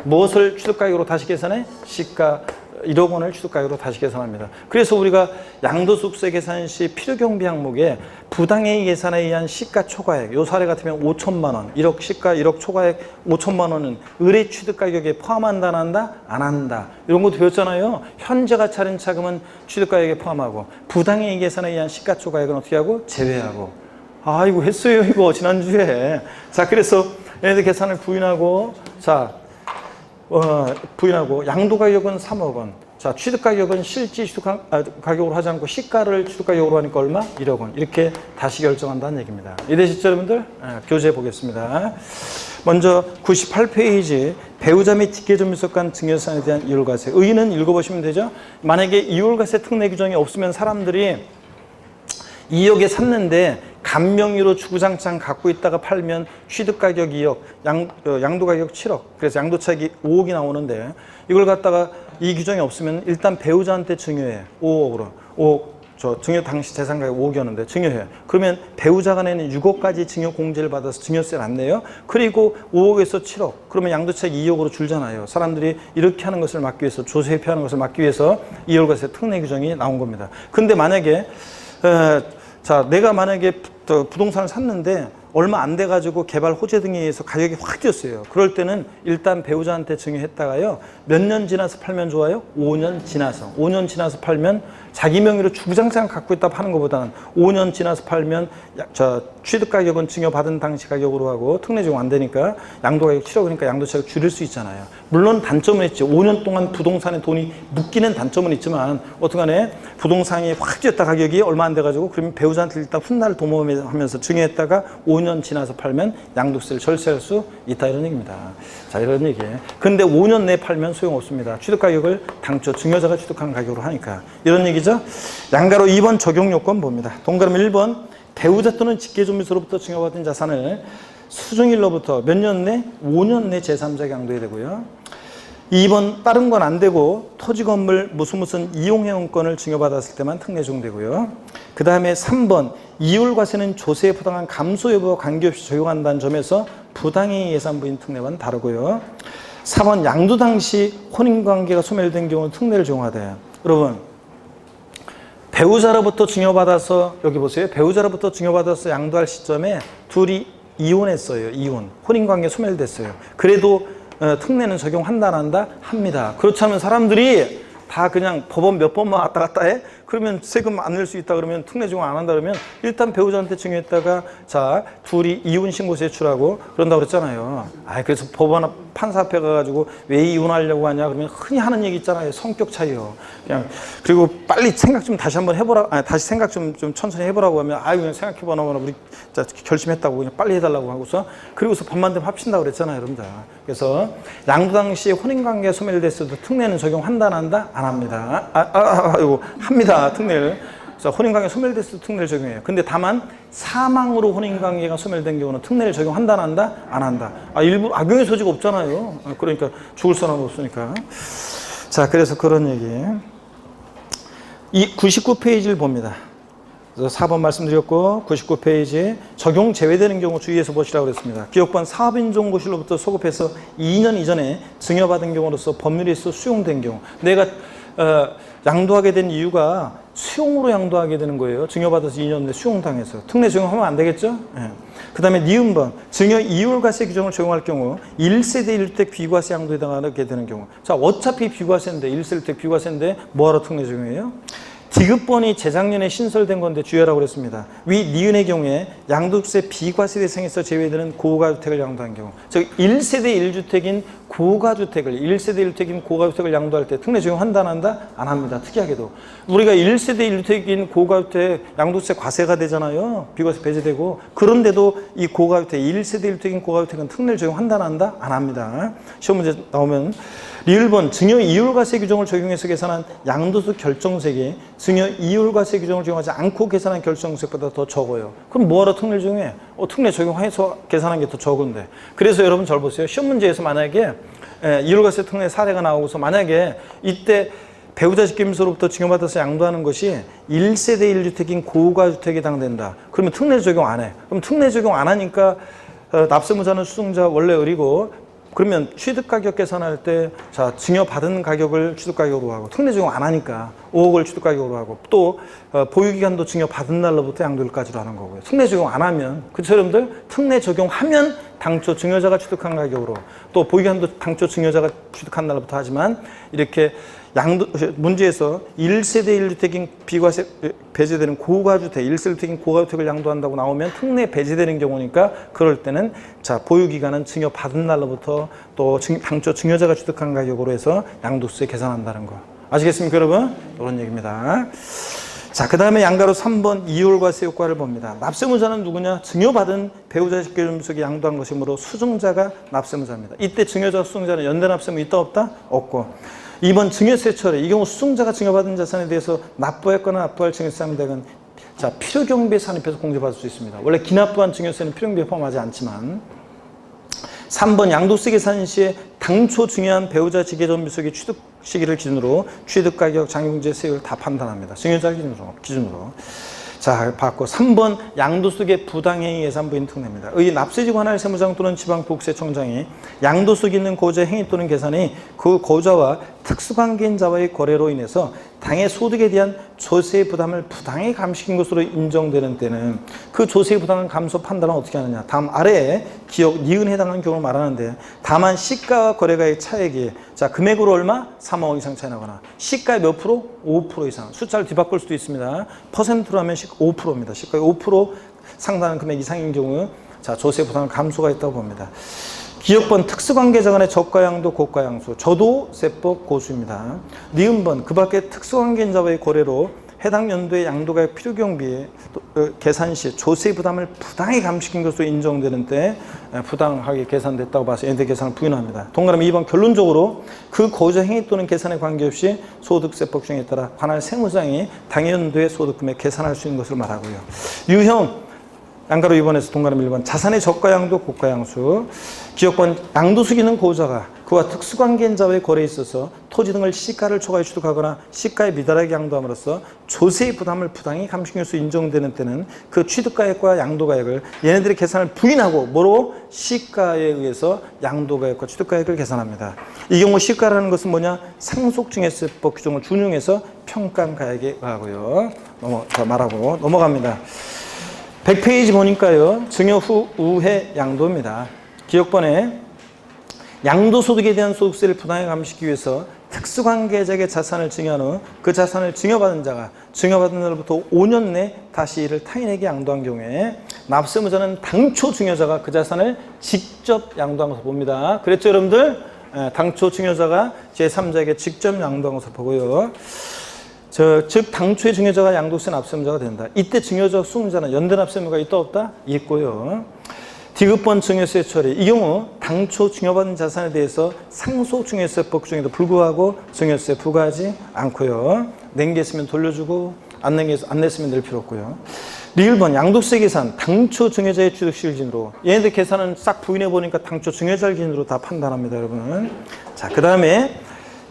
무엇을 취득가격으로 다시 계산해? 시가 1억 원을 취득가격으로 다시 계산합니다. 그래서 우리가 양도소득세 계산 시 필요경비 항목에 부당해이 계산에 의한 시가 초과액, 요 사례 같으면 5천만 원, 1억 시가 1억 초과액 5천만 원은 의뢰 취득가격에 포함한다, 안 한다? 안 한다. 이런 것도 배웠잖아요. 현재가 차린 차금은 취득가격에 포함하고 부당해이 계산에 의한 시가 초과액은 어떻게 하고? 제외하고. 아, 이거 했어요, 이거 지난주에. 자, 그래서 얘네들 계산을 부인하고, 부인하고 양도가격은 3억 원. 자, 취득가격은 실질 취득가격으로 하지 않고 시가를 취득가격으로 하니까 얼마? 1억 원. 이렇게 다시 결정한다는 얘기입니다. 이해되시죠, 여러분들? 교재 보겠습니다. 먼저 98페이지 배우자 및 직계존비속 간 증여사에 대한 이율과세. 의의는 읽어보시면 되죠. 만약에 이율과세 특례 규정이 없으면 사람들이 2억에 샀는데 감명의로 주구장창 갖고 있다가 팔면 취득가격 2억, 양도가격 7억. 그래서 양도차익이 5억이 나오는데 이걸 갖다가 이 규정이 없으면 일단 배우자한테 증여해. 5억으로. 5억. 증여 당시 재산가격 5억이었는데 증여해. 그러면 배우자가 내는 6억까지 증여 공제를 받아서 증여세를 안 내요. 그리고 5억에서 7억. 그러면 양도차익 2억으로 줄잖아요. 사람들이 이렇게 하는 것을 막기 위해서, 조세 회피하는 것을 막기 위해서 이율과세 특례 규정이 나온 겁니다. 근데 만약에 내가 만약에 부동산을 샀는데 얼마 안 돼가지고 개발 호재 등에 의해서 가격이 확 뛰었어요. 그럴 때는 일단 배우자한테 증여했다가요. 몇 년 지나서 팔면 좋아요? 5년 지나서. 5년 지나서 팔면 자기 명의로 주구장창 갖고 있다 파는 것보다는 5년 지나서 팔면 취득가격은 증여받은 당시 가격으로 하고 특례 적용 안 되니까 양도가격 7억이니까 양도차익 줄일 수 있잖아요. 물론 단점은 있죠. 5년 동안 부동산에 돈이 묶이는 단점은 있지만 어떡하네 부동산이 확 뛰었다 가격이 얼마 안 돼가지고 그러면 배우자한테 일단 훗날 도모하면서 증여했다가 5년 지나서 팔면 양도세를 절세할 수 있다 이런 얘기입니다. 자, 이런 얘기예요. 근데 5년 내에 팔면 소용없습니다. 취득가격을 당초 증여자가 취득한 가격으로 하니까 이런 얘기죠. 양가로 2번 적용 요건 봅니다. 동그라미 1번 배우자 또는 직계존비소로부터 증여받은 자산을 수중일로부터 몇 년 내? 5년 내 제3자에게 양도해야 되고요. 2번 다른 건 안 되고 토지 건물 무슨 이용회원권을 증여받았을 때만 특례 적용되고요. 그 다음에 3번 이율과세는 조세에 부당한 감소 여부와 관계없이 적용한다는 점에서 부당해이 예산부인 특례와는 다르고요. 4번 양도 당시 혼인관계가 소멸된 경우는 특례를 적용하대요. 여러분 배우자로부터 증여받아서 여기 보세요. 배우자로부터 증여받아서 양도할 시점에 둘이 이혼했어요. 이혼. 혼인관계 소멸됐어요. 그래도 특례는 적용한다 안 한다? 합니다. 그렇지 않으면 사람들이 다 그냥 법원 몇 번만 왔다 갔다 해? 그러면 세금 안 낼 수 있다 그러면 특례 적용 안 한다 그러면 일단 배우자한테 증여했다가 둘이 이혼 신고 제출하고 그런다고 그랬잖아요. 그래서 법원 판사 앞에 가가지고 왜 이혼하려고 하냐 그러면 흔히 하는 얘기 있잖아요. 성격 차이요. 그냥 그리고 빨리 생각 좀 다시 한번 해보라. 다시 생각 좀 천천히 해보라고 하면 그냥 생각해보나 우리 결심했다고 그냥 빨리 해달라고 하고서 그리고서 법만 되면 합친다고 그랬잖아요, 여러분들. 그래서 양도 당시에 혼인관계 소멸됐어도 특례는 적용한다 안 한다? 안 합니다. 이거 합니다. 특례를. 그래서 혼인관계 소멸됐을 때 특례를 적용해요. 근데 다만 사망으로 혼인관계가 소멸된 경우는 특례를 적용한다 안 한다? 안 한다. 일부 악용의 소지가 없잖아요. 그러니까 죽을 사람 없으니까. 자, 그래서 그런 얘기. 이 99페이지를 봅니다. 그래서 4번 말씀드렸고 99페이지 적용 제외되는 경우 주의해서 보시라고 그랬습니다. 기업관 사업인정고실로부터 소급해서 2년 이전에 증여받은 경우로서 법률에서 수용된 경우 내가 양도하게 된 이유가 수용으로 양도하게 되는 거예요. 증여받아서 2년 내에 수용당해서. 특례 적용하면 안 되겠죠? 그 다음에 니은번 증여 이율과세 규정을 적용할 경우 1세대 1주택 비과세 양도에 해당하게 되는 경우. 자, 어차피 비과세인데 1세대 1주택 비과세인데 뭐하러 특례 적용해요? 디귿번이 재작년에 신설된 건데 주의하라고 그랬습니다. 위 니은의 경우에 양도세 비과세 대상에서 제외되는 고가주택을 양도한 경우, 즉 1세대 1주택인 고가주택을 1세대 1주택인 고가주택을 양도할 때 특례 적용한다 안 한다? 안 합니다. 특이하게도 우리가 1세대 1주택인 고가주택 양도세 과세가 되잖아요. 비과세 배제되고, 그런데도 이 고가주택 1세대 1주택인 고가주택은 특례를 적용한다 안 한다? 안 합니다. 시험 문제 나오면 리을번 증여 이율과세 규정을 적용해서 계산한 양도세 결정세액이 증여 이율과세 규정을 적용하지 않고 계산한 결정세액보다 더 적어요. 그럼 뭐하러 특례를 적용해? 특례 적용해서 계산한 게 더 적은데. 그래서 여러분 잘 보세요. 시험 문제에서 만약에 이율과세 특례 사례가 나오고서 만약에 이때 배우자 직계임수로부터 증여받아서 양도하는 것이 1세대 1주택인 고가주택에 해당된다. 그러면 특례 적용 안 해. 그럼 특례 적용 안 하니까 납세무자는 수증자 원래 을이고, 그러면 취득가격 계산할 때, 자, 증여받은 가격을 취득가격으로 하고, 특례 적용 안 하니까 5억을 취득가격으로 하고, 또 보유기간도 증여받은 날로부터 양도일까지로 하는 거고요. 특례 적용 안 하면, 그렇죠 여러분들? 특례 적용하면 당초 증여자가 취득한 가격으로, 또 보유기간도 당초 증여자가 취득한 날로부터 하지만, 이렇게 문제에서 1세대 1주택인 비과세 배제되는 고가주택, 1세대 1주택인 고가주택을 양도한다고 나오면 특례 배제되는 경우니까, 그럴 때는 자, 보유기간은 증여받은 날로부터 또 당초 증여자가 취득한 가격으로 해서 양도세 계산한다는 거. 아시겠습니까 여러분? 이런 얘기입니다. 자, 그 다음에 양가로 3번 이율과세 효과를 봅니다. 납세무자는 누구냐? 증여받은 배우자 직계임수에 양도한 것이므로 수증자가 납세무자입니다. 이때 증여자 수증자는 연대 납세무 있다 없다? 없고. 2번 증여세 처리. 이 경우 수증자가 증여받은 자산에 대해서 납부했거나 납부할 증여세 상대액은 자, 필요경비에 산입해서 공제받을 수 있습니다. 원래 기납부한 증여세는 필요경비에 포함하지 않지만. 3번 양도세 계산 시에 당초 증여한 배우자 직계존비속의 취득 시기를 기준으로 취득가격, 장려공제세율 다 판단합니다. 증여자 기준으로. 자, 봤고 3번 양도수의 부당행위 예산부인 특례입니다. 의 납세지 관할 세무장 또는 지방국세청장이 양도수에 있는 고자 행위 또는 계산이 그 고자와 특수관계인 자와의 거래로 인해서 당의 소득에 대한 조세 부담을 부당히 감시킨 것으로 인정되는 때는 그 조세 부담 감소 판단은 어떻게 하느냐. 다음 아래에 기억 니은에 해당하는 경우를 말하는데, 다만 시가와 거래가의 차액이 자, 금액으로 얼마? 3억 이상 차이 나거나, 시가의 몇 프로? 5% 이상. 숫자를 뒤바꿀 수도 있습니다. 퍼센트로 하면 5%입니다. 시가의 5% 상당한 금액 이상인 경우 자, 조세 부담 감소가 있다고 봅니다. 기억번 특수관계자 간의 저가양도 고가양수, 저도세법 고수입니다. 니은번 그 밖에 특수관계자와의 거래로 해당 연도의 양도가액 필요경비 계산 시 조세 부담을 부당히 감시킨 것으로 인정되는 때 부당하게 계산됐다고 봐서 연대 계산을 부인합니다. 동그라미 2번 결론적으로 그 고자 행위 또는 계산에 관계없이 소득세법 규정에 따라 관할 세무장이 당연도의 소득금액 계산할 수 있는 것을 말하고요. 유형 양가로 2번에서 동그라미 1번 자산의 저가양도 고가양수. 기억번 양도수기는 고자가 그와 특수관계인 자와의 거래에 있어서 토지 등을 시가를 초과해 취득하거나 시가에 미달하게 양도함으로써 조세의 부담을 부당히 감시할 수 인정되는 때는 그 취득가액과 양도가액을 얘네들의 계산을 부인하고 뭐로? 시가에 의해서 양도가액과 취득가액을 계산합니다. 이 경우 시가라는 것은 뭐냐? 상속증여세법 규정을 준용해서 평가한 가액에 의하고요. 말하고 넘어갑니다. 100페이지 보니까요. 증여 후 우회 양도입니다. 기억번에 양도소득에 대한 소득세를 부당히 감시하기 위해서 특수관계자에게 자산을 증여한 후 그 자산을 증여받은 자가 증여받은 날로부터 5년 내 다시 이를 타인에게 양도한 경우에 납세무자는 당초 증여자가 그 자산을 직접 양도한 것을 봅니다. 그랬죠 여러분들? 당초 증여자가 제3자에게 직접 양도한 것을 보고요. 즉 당초의 증여자가 양도세 납세무자가 된다. 이때 증여자 수증자는 연대 납세무가 있다 없다? 있고요. 디귿번 증여세 처리. 이 경우 당초 증여받은 자산에 대해서 상속증여세법 규정에도 불구하고 증여세 부과하지 않고요. 낸 게 있으면 돌려주고 안 냈으면 낼 필요 없고요. 리을번 양도세 계산 당초 증여자의 취득시를 기준으로, 얘네들 계산은 싹 부인해 보니까 당초 증여자를 기준으로 다 판단합니다 여러분. 자, 그 다음에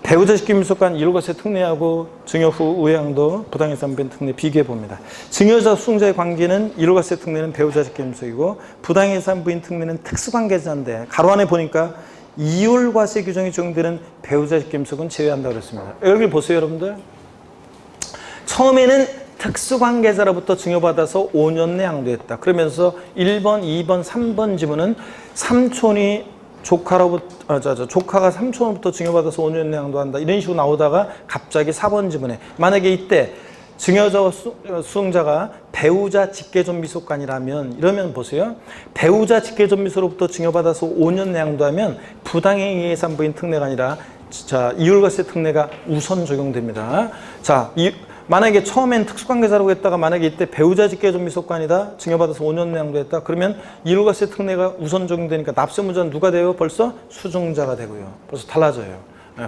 배우자 직계임수 간 이율과세 특례하고 증여 후 우회양도 부당해산분 특례 비교해 봅니다. 증여자 수증자의 관계는 이율과세 특례는 배우자 직계임수이고 부당해산부인 특례는 특수관계자인데 가로 안에 보니까 이율과세 규정이 적용되는 배우자 직계임수는 제외한다고 그랬습니다. 여기 보세요 여러분들. 처음에는 특수관계자로부터 증여받아서 5년 내 양도했다. 그러면서 1번, 2번, 3번 지문은 삼촌이 조카가 삼촌으로부터 증여받아서 5년 내 양도한다. 이런 식으로 나오다가 갑자기 4번 지문에 만약에 이때 증여자와 수증자가 배우자 직계존비속간이라면 이러면 보세요. 배우자 직계존비소로부터 증여받아서 5년 내 양도하면 부당행위 예산부인 특례가 아니라 자, 이율과세 특례가 우선 적용됩니다. 자, 만약에 처음엔 특수관계자라고 했다가 만약에 이때 배우자 직계존비속간이다. 증여받아서 5년 내 양도했다. 그러면 이율과세 특례가 우선 적용되니까 납세무자는 누가 돼요? 벌써 수증자가 되고요. 벌써 달라져요.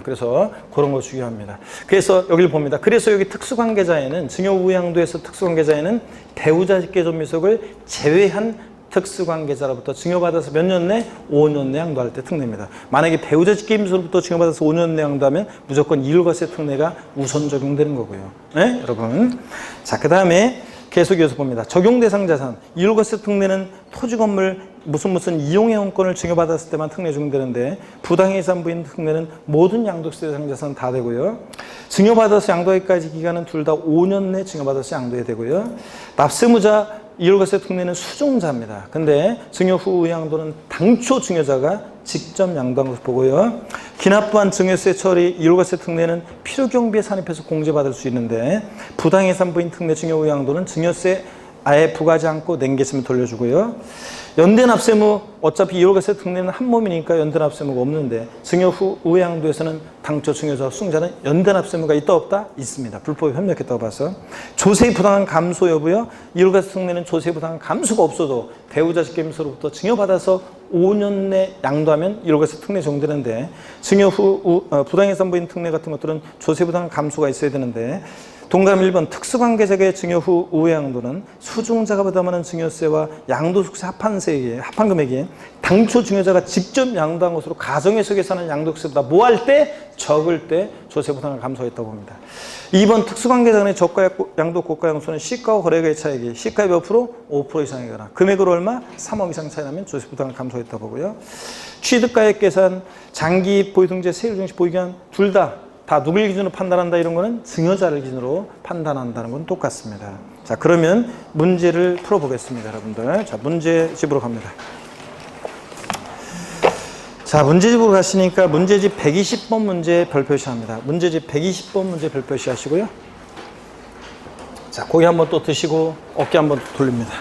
그래서 그런 거 중요합니다. 그래서 여기를 봅니다. 그래서 여기 특수관계자에는 증여 우양도에서 특수관계자에는 배우자 직계존비속을 제외한 특수관계자로부터 증여받아서 몇 년 내? 5년 내 양도할 때 특례입니다. 만약에 배우자 직계존비속으로부터 증여받아서 5년 내 양도하면 무조건 이율과세 특례가 우선 적용되는 거고요. 네? 여러분. 자, 그 다음에 계속 이어서 봅니다. 적용 대상 자산. 이율과세 특례는 토지 건물 무슨 이용회원권을 증여받았을 때만 특례 적용되는데 부당해산부인 특례는 모든 양도세 대상 자산 다 되고요. 증여받아서 양도하기까지 기간은 둘 다 5년 내 증여받아서 양도해야 되고요. 납세무자 이율과세 특례는 수증자입니다. 근데 증여 후 양도는 당초 증여자가 직접 양도한 것을 보고요. 기납부한 증여세 처리 이율과세 특례는 필요경비에 산입해서 공제받을 수 있는데 부당해산부인 특례 증여 후 양도는 증여세 아예 부과하지 않고 낸겠으면 돌려주고요. 연대납세무 어차피 이율과세 특례는 한 몸이니까 연대납세무가 없는데 증여 후 우양도에서는 당초 증여자와 수증자는 연대납세무가 있다 없다? 있습니다. 불법이 협력했다고 봐서. 조세의 부당한 감소 여부요. 이율과세 특례는 조세의 부당한 감소가 없어도 배우자 직계민서로부터 증여받아서 5년 내 양도하면 이율과세 특례 적용되는데 증여 후 부당해산부인 특례 같은 것들은 조세 부당한 감소가 있어야 되는데 동그라미 1번 특수관계자의 증여 후 우회 양도는 수증자가 부담하는 증여세와 양도소득세 합한 금액이 당초 증여자가 직접 양도한 것으로 가정에서 계산하는 양도세보다 뭐 할 때? 적을 때 조세 부담을 감소했다고 봅니다. 2번 특수관계자 간의 저가 양도 고가 양수는 시가와 거래가의 차익이 시가의 몇 프로? 5% 이상이거나 금액으로 얼마? 3억 이상 차이 나면 조세 부담을 감소했다고 보고요. 취득가액 계산, 장기 보유등재, 세율 중시 보유기한 둘 다 누굴 기준으로 판단한다 이런 거는 증여자를 기준으로 판단한다는 건 똑같습니다. 자, 그러면 문제를 풀어보겠습니다, 여러분들. 자, 문제집으로 갑니다. 자, 문제집으로 가시니까 문제집 120번 문제 별표시합니다. 문제집 120번 문제 별표시 하시고요. 자, 고개 한번 또 드시고 어깨 한번 돌립니다.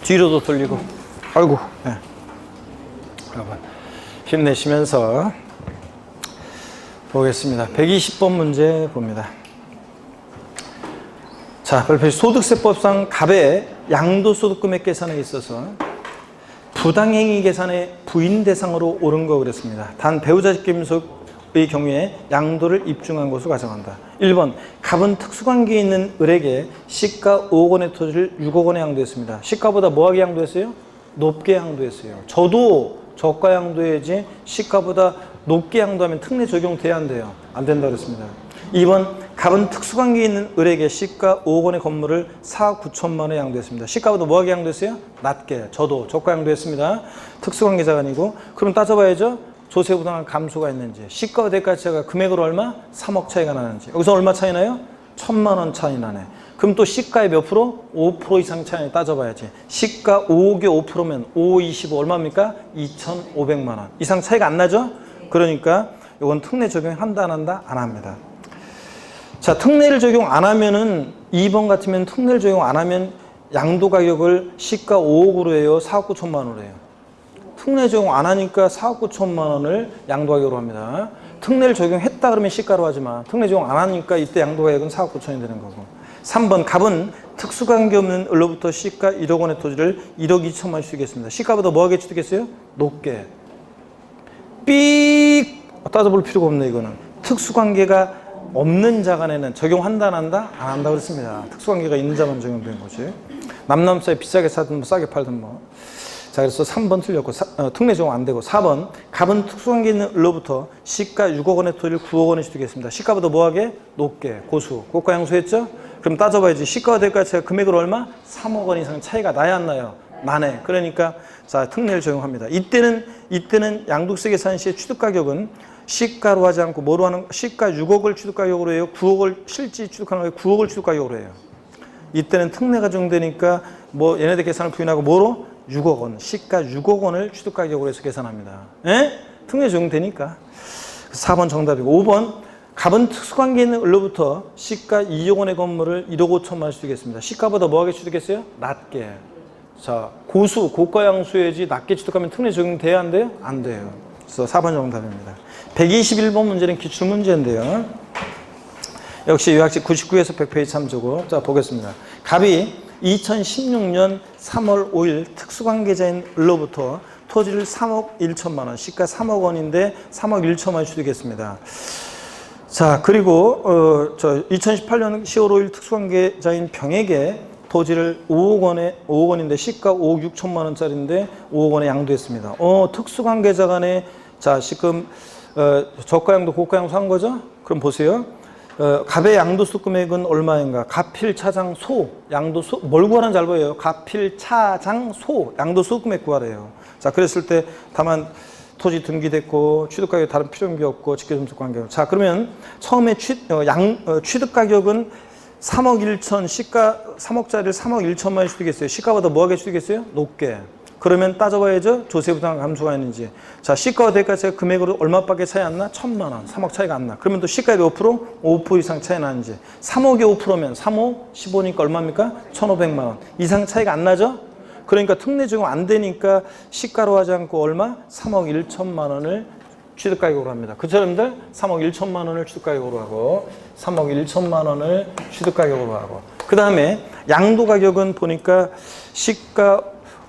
뒤로도 돌리고. 아이고. 네. 여러분 힘내시면서 보겠습니다. 120번 문제 봅니다. 자, 별표시 소득세법상 갑의 양도소득금액 계산에 있어서 부당행위 계산의 부인 대상으로 옳은 거 그랬습니다. 단 배우자 직계민속의 경우에 양도를 입증한 것으로 가정한다. 1번 갑은 특수관계에 있는 을에게 시가 5억 원의 토지를 6억 원에 양도했습니다. 시가보다 뭐하게 양도했어요? 높게 양도했어요. 저도 저가 양도해야지 시가보다 높게 양도하면 특례 적용돼야 안 돼요. 안 된다 그랬습니다. 2번 갑은 특수관계에 있는 을에게 시가 5억 원의 건물을 4억 9천만 원에 양도했습니다. 시가보다 뭐하게 양도했어요? 낮게. 저도 저가 양도했습니다. 특수관계자가 아니고. 그럼 따져봐야죠. 조세 부당한 감소가 있는지. 시가와 대가치가 금액으로 얼마? 3억 차이가 나는지. 여기서 얼마 차이 나요? 1,000만 원 차이 나네. 그럼 또 시가의 몇 프로? 5% 이상 차이 따져봐야지. 시가 5억에 5%면 5, 25 얼마입니까? 2,500만 원. 이상 차이가 안 나죠? 그러니까 이건 특례 적용한다 안 한다? 안 합니다. 자, 특례를 적용 안 하면은 2번 같으면 특례를 적용 안 하면 양도 가격을 시가 5억으로 해요? 4억 9천만 원으로 해요? 특례 적용 안 하니까 4억 9천만 원을 양도 가격으로 합니다. 특례를 적용했다 그러면 시가로 하지만 특례 적용 안 하니까 이때 양도 가격은 4억 9천이 되는 거고. 3번 갑은 특수관계 없는 을로부터 시가 1억 원의 토지를 1억 2천만 원 취득했습니다. 시가보다 뭐하게 취득했어요? 높게. 삑! 따져볼 필요가 없네 이거는. 특수관계가 없는 자 간에는 적용한다 안 한다? 안 한다 그랬습니다. 특수관계가 있는 자만 적용되는 거지. 남남 사이 비싸게 사든 뭐 싸게 팔든 뭐. 자, 그래서 3번 틀렸고 특례 적용 안 되고. 4번 갑은 특수관계 있는 을로부터 시가 6억 원의 토지를 9억 원에 취득했습니다. 시가보다 뭐하게? 높게. 고수. 고가 양수했죠? 그럼 따져봐야지. 시가와 대가치가 금액으로 얼마? 3억 원 이상 차이가 나야 안 나요? 나네. 그러니까 자, 특례를 적용합니다. 이때는 양도세 계산 시의 취득가격은 시가로 하지 않고 뭐로 하는, 시가 6억을 취득가격으로 해요? 9억을 실제 취득하는 거예요? 9억을 취득가격으로 해요. 이때는 특례가 적용되니까 뭐 얘네들 계산을 부인하고 뭐로? 6억 원. 시가 6억 원을 취득가격으로 해서 계산합니다. 에? 특례 적용되니까. 4번 정답이고. 5번 갑은 특수관계 있는 을로부터 시가 2억 원의 건물을 1억 5천만 원씩 주겠습니다. 시가보다 뭐하게 취득했어요? 낮게. 자, 고수, 고가 양수해지 낮게 취득하면 특례 적용돼야 안 돼요? 안 돼요. 그래서 4번 정답입니다. 121번 문제는 기출문제인데요. 역시 요약식 99에서 100페이지 참조고. 자, 보겠습니다. 갑이 2016년 3월 5일 특수관계자인 을로부터 토지를 3억 1천만 원, 시가 3억 원인데 3억 1천만 원 취득했습니다. 자, 그리고 2018년 10월 5일 특수관계자인 병에게 토지를 5억 원인데 시가 5억 6천만 원짜리인데 5억 원에 양도했습니다. 특수관계자 간에 자, 지금 저가양도 고가양도 한 거죠? 그럼 보세요. 갑의 양도수 금액은 얼마인가? 갑필차장소 양도수 뭘 구하는 잘 보여요. 갑필차장소 양도수 금액 구하래요. 자, 그랬을 때 다만 토지 등기됐고 취득가격 다른 필요비 없고 직계점수 관계. 자, 그러면 처음에 취득가격은 3억 1천, 시가 3억짜리를 3억 1천만 원 취득했어요. 시가보다 뭐하게 취득했어요? 높게. 그러면 따져봐야죠. 조세부담 감소가 있는지. 자, 시가와 대가가 금액으로 얼마밖에 차이 안 나? 1,000만 원. 3억 차이가 안 나. 그러면 또 시가의 몇 프로? 5% 이상 차이 나는지. 3억에 5%면 3억 15니까 얼마입니까? 1,500만 원. 이상 차이가 안 나죠? 그러니까 특례 적용 안 되니까 시가로 하지 않고 얼마? 3억 1천만 원을 취득가격으로 합니다. 그 사람들 3억 1천만 원을 취득가격으로 하고 3억 1천만 원을 취득가격으로 하고 그 다음에 양도가격은 보니까 시가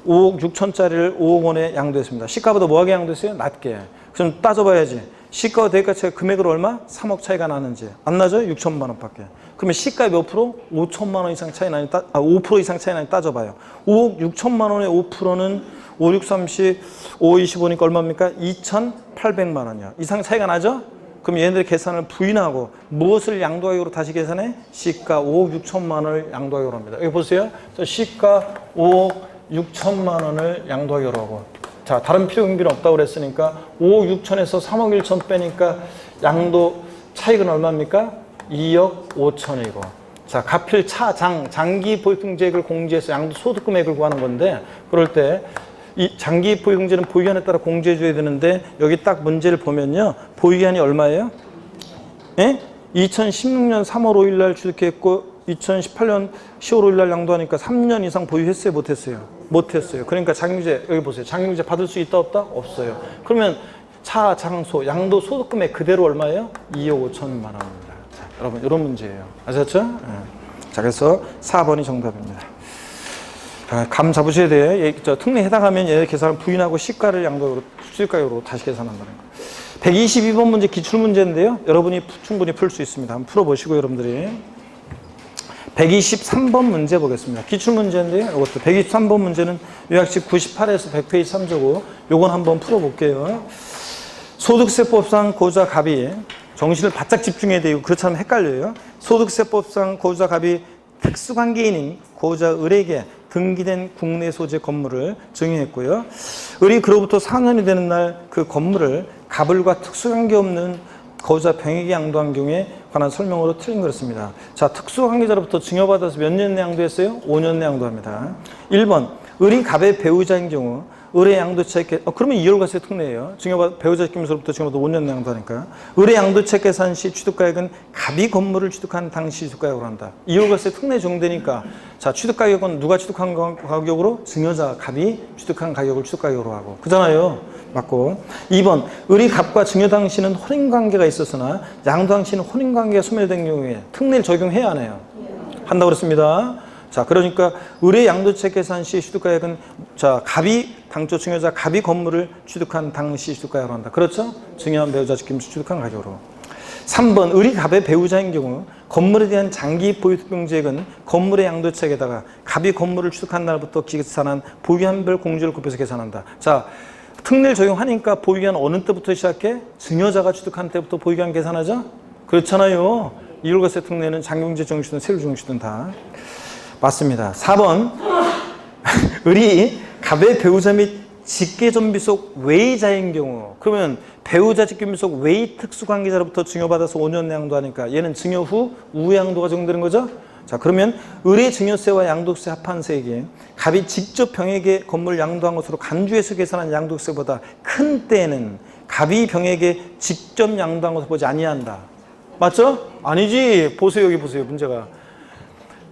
5억 6천짜리를 5억 원에 양도했습니다. 시가보다 뭐하게 양도했어요? 낮게. 그럼 따져봐야지. 시가와 대가 차이 금액으로 얼마? 3억 차이가 나는지. 안 나죠? 6천만 원밖에. 그러면 시가의 몇 프로? 5천만 원 이상 차이 나니 5% 이상 차이 나니 따져봐요. 5억 6천만 원의 5%는 5, 6, 30, 5, 25니까 얼마입니까? 2,800만 원이요. 이상 차이가 나죠? 그럼 얘네들 계산을 부인하고 무엇을 양도가격으로 다시 계산해? 시가 5억 6천만 원을 양도가격으로 합니다. 여기 보세요. 시가 5억 6천만 원을 양도하기로 하고 자, 다른 필요경비는 없다고 그랬으니까 5억 6천에서 3억 1천 빼니까 양도 차익은 얼마입니까? 2억 5천이고 자, 갑필차장 장기 보유금액을 공제해서 양도 소득 금액을 구하는 건데 그럴 때 이 장기 보유금제는 보유기한에 따라 공제해 줘야 되는데 여기 딱 문제를 보면요. 보유기한이 얼마예요? 예? 2016년 3월 5일 날 취득했고 2018년 10월 5일 날 양도하니까 3년 이상 보유했어요? 못했어요? 못했어요. 그러니까 장유제 여기 보세요. 장유제 받을 수 있다 없다? 없어요. 그러면 차, 장소, 양도 소득금액 그대로 얼마예요? 2억 5천만 원입니다. 자, 여러분 이런 문제예요. 아셨죠? 네. 자, 그래서 4번이 정답입니다. 감 잡으셔야 돼요. 특례에 해당하면 얘 계산을 부인하고 시가를 양도로 수익가격으로 다시 계산한다는 거. 122번 문제 기출문제인데요. 여러분이 충분히 풀 수 있습니다. 한번 풀어보시고 여러분들이. 123번 문제 보겠습니다. 기출문제인데요. 이것도 123번 문제는 요약식 98에서 100페이지 참조고 요건 한번 풀어볼게요. 소득세법상 고자 갑이 정신을 바짝 집중해야 되고 그렇지 않으면 헷갈려요. 소득세법상 고자 갑이 특수관계인인 고자 을에게 등기된 국내 소재 건물을 증여했고요. 을이 그로부터 4년이 되는 날 그 건물을 갑을과 특수관계 없는 고자 병에게 양도한 경우에 관한 설명으로 틀린 그렇습니다. 자, 특수관계자로부터 증여받아서 몇 년 내 양도했어요? 5년 내 양도합니다. 1번, 을이 갑의 배우자인 경우 을의 양도채 그러면 이월과세 특례예요. 배우자 직김으로부터 증여받아 5년 내 양도하니까. 을의 양도채 계산 시 취득가격은 갑이 건물을 취득한 당시 취득가격으로 한다. 이월과세 특례 적용되니까 자, 취득가격은 누가 취득한 가격으로? 증여자 갑이 취득한 가격을 취득가격으로 하고 그잖아요. 맞고. 2번, 을이 갑과 증여 당시는 혼인관계가 있었으나 양도 당시는 혼인관계가 소멸된 경우에 특례를 적용해야 하네요. 한다고 그랬습니다. 자, 그러니까 을의 양도채 계산 시 취득가격은 자, 갑이 당초 증여자 갑이 건물을 취득한 당시 취득가격으로 한다. 그렇죠? 증여한 배우자 직김수 취득한 가격으로. 3번, 을이 갑의 배우자인 경우 건물에 대한 장기 보유특병제액은 건물의 양도채에다가 갑이 건물을 취득한 날부터 계산한 보유한별 공제를 곱해서 계산한다. 자, 특례를 적용하니까 보유기한 어느 때부터 시작해? 증여자가 취득한 때부터 보유기한 계산하죠? 그렇잖아요. 이월과세 특례는 장경제 정시든 세율 정시든 다. 맞습니다. 4번, 을이 갑의 배우자 및 직계존비속 외자인 경우 그러면 배우자 직계존비속 외 특수관계자로부터 증여받아서 5년 내 양도하니까 얘는 증여 후 우양도가 적용되는 거죠? 자, 그러면 을의 증여세와 양도세 합한 세액이 갑이 직접 병에게 건물 양도한 것으로 간주해서 계산한 양도세보다 큰 때에는 갑이 병에게 직접 양도한 것을 보지 아니한다. 맞죠? 아니지. 보세요. 여기 보세요. 문제가.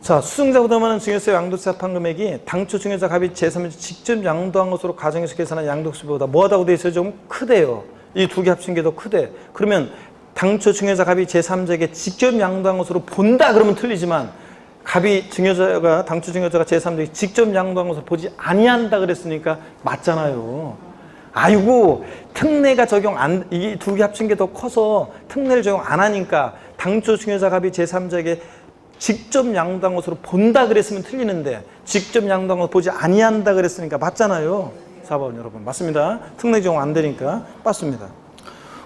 자, 수증자보다는 증여세 양도세 합한 금액이 당초 증여자 갑이 제3의 직접 양도한 것으로 가정해서 계산한 양도세보다 뭐하다고 돼 있어요? 좀 크대요. 이 두 개 합친 게 더 크대. 그러면 당초 증여자 갑이 제3자에게 직접 양도한 것으로 본다 그러면 틀리지만 갑이 증여자가 당초 증여자가 제3자에게 직접 양도한 것을 보지 아니한다 그랬으니까 맞잖아요. 아이고 특례가 적용 안, 이게 두 개 합친 게 더 커서 특례를 적용 안 하니까 당초 증여자 갑이 제3자에게 직접 양도한 것으로 본다 그랬으면 틀리는데 직접 양도한 것을 보지 아니한다 그랬으니까 맞잖아요. 4번 여러분 맞습니다. 특례 적용 안 되니까 맞습니다.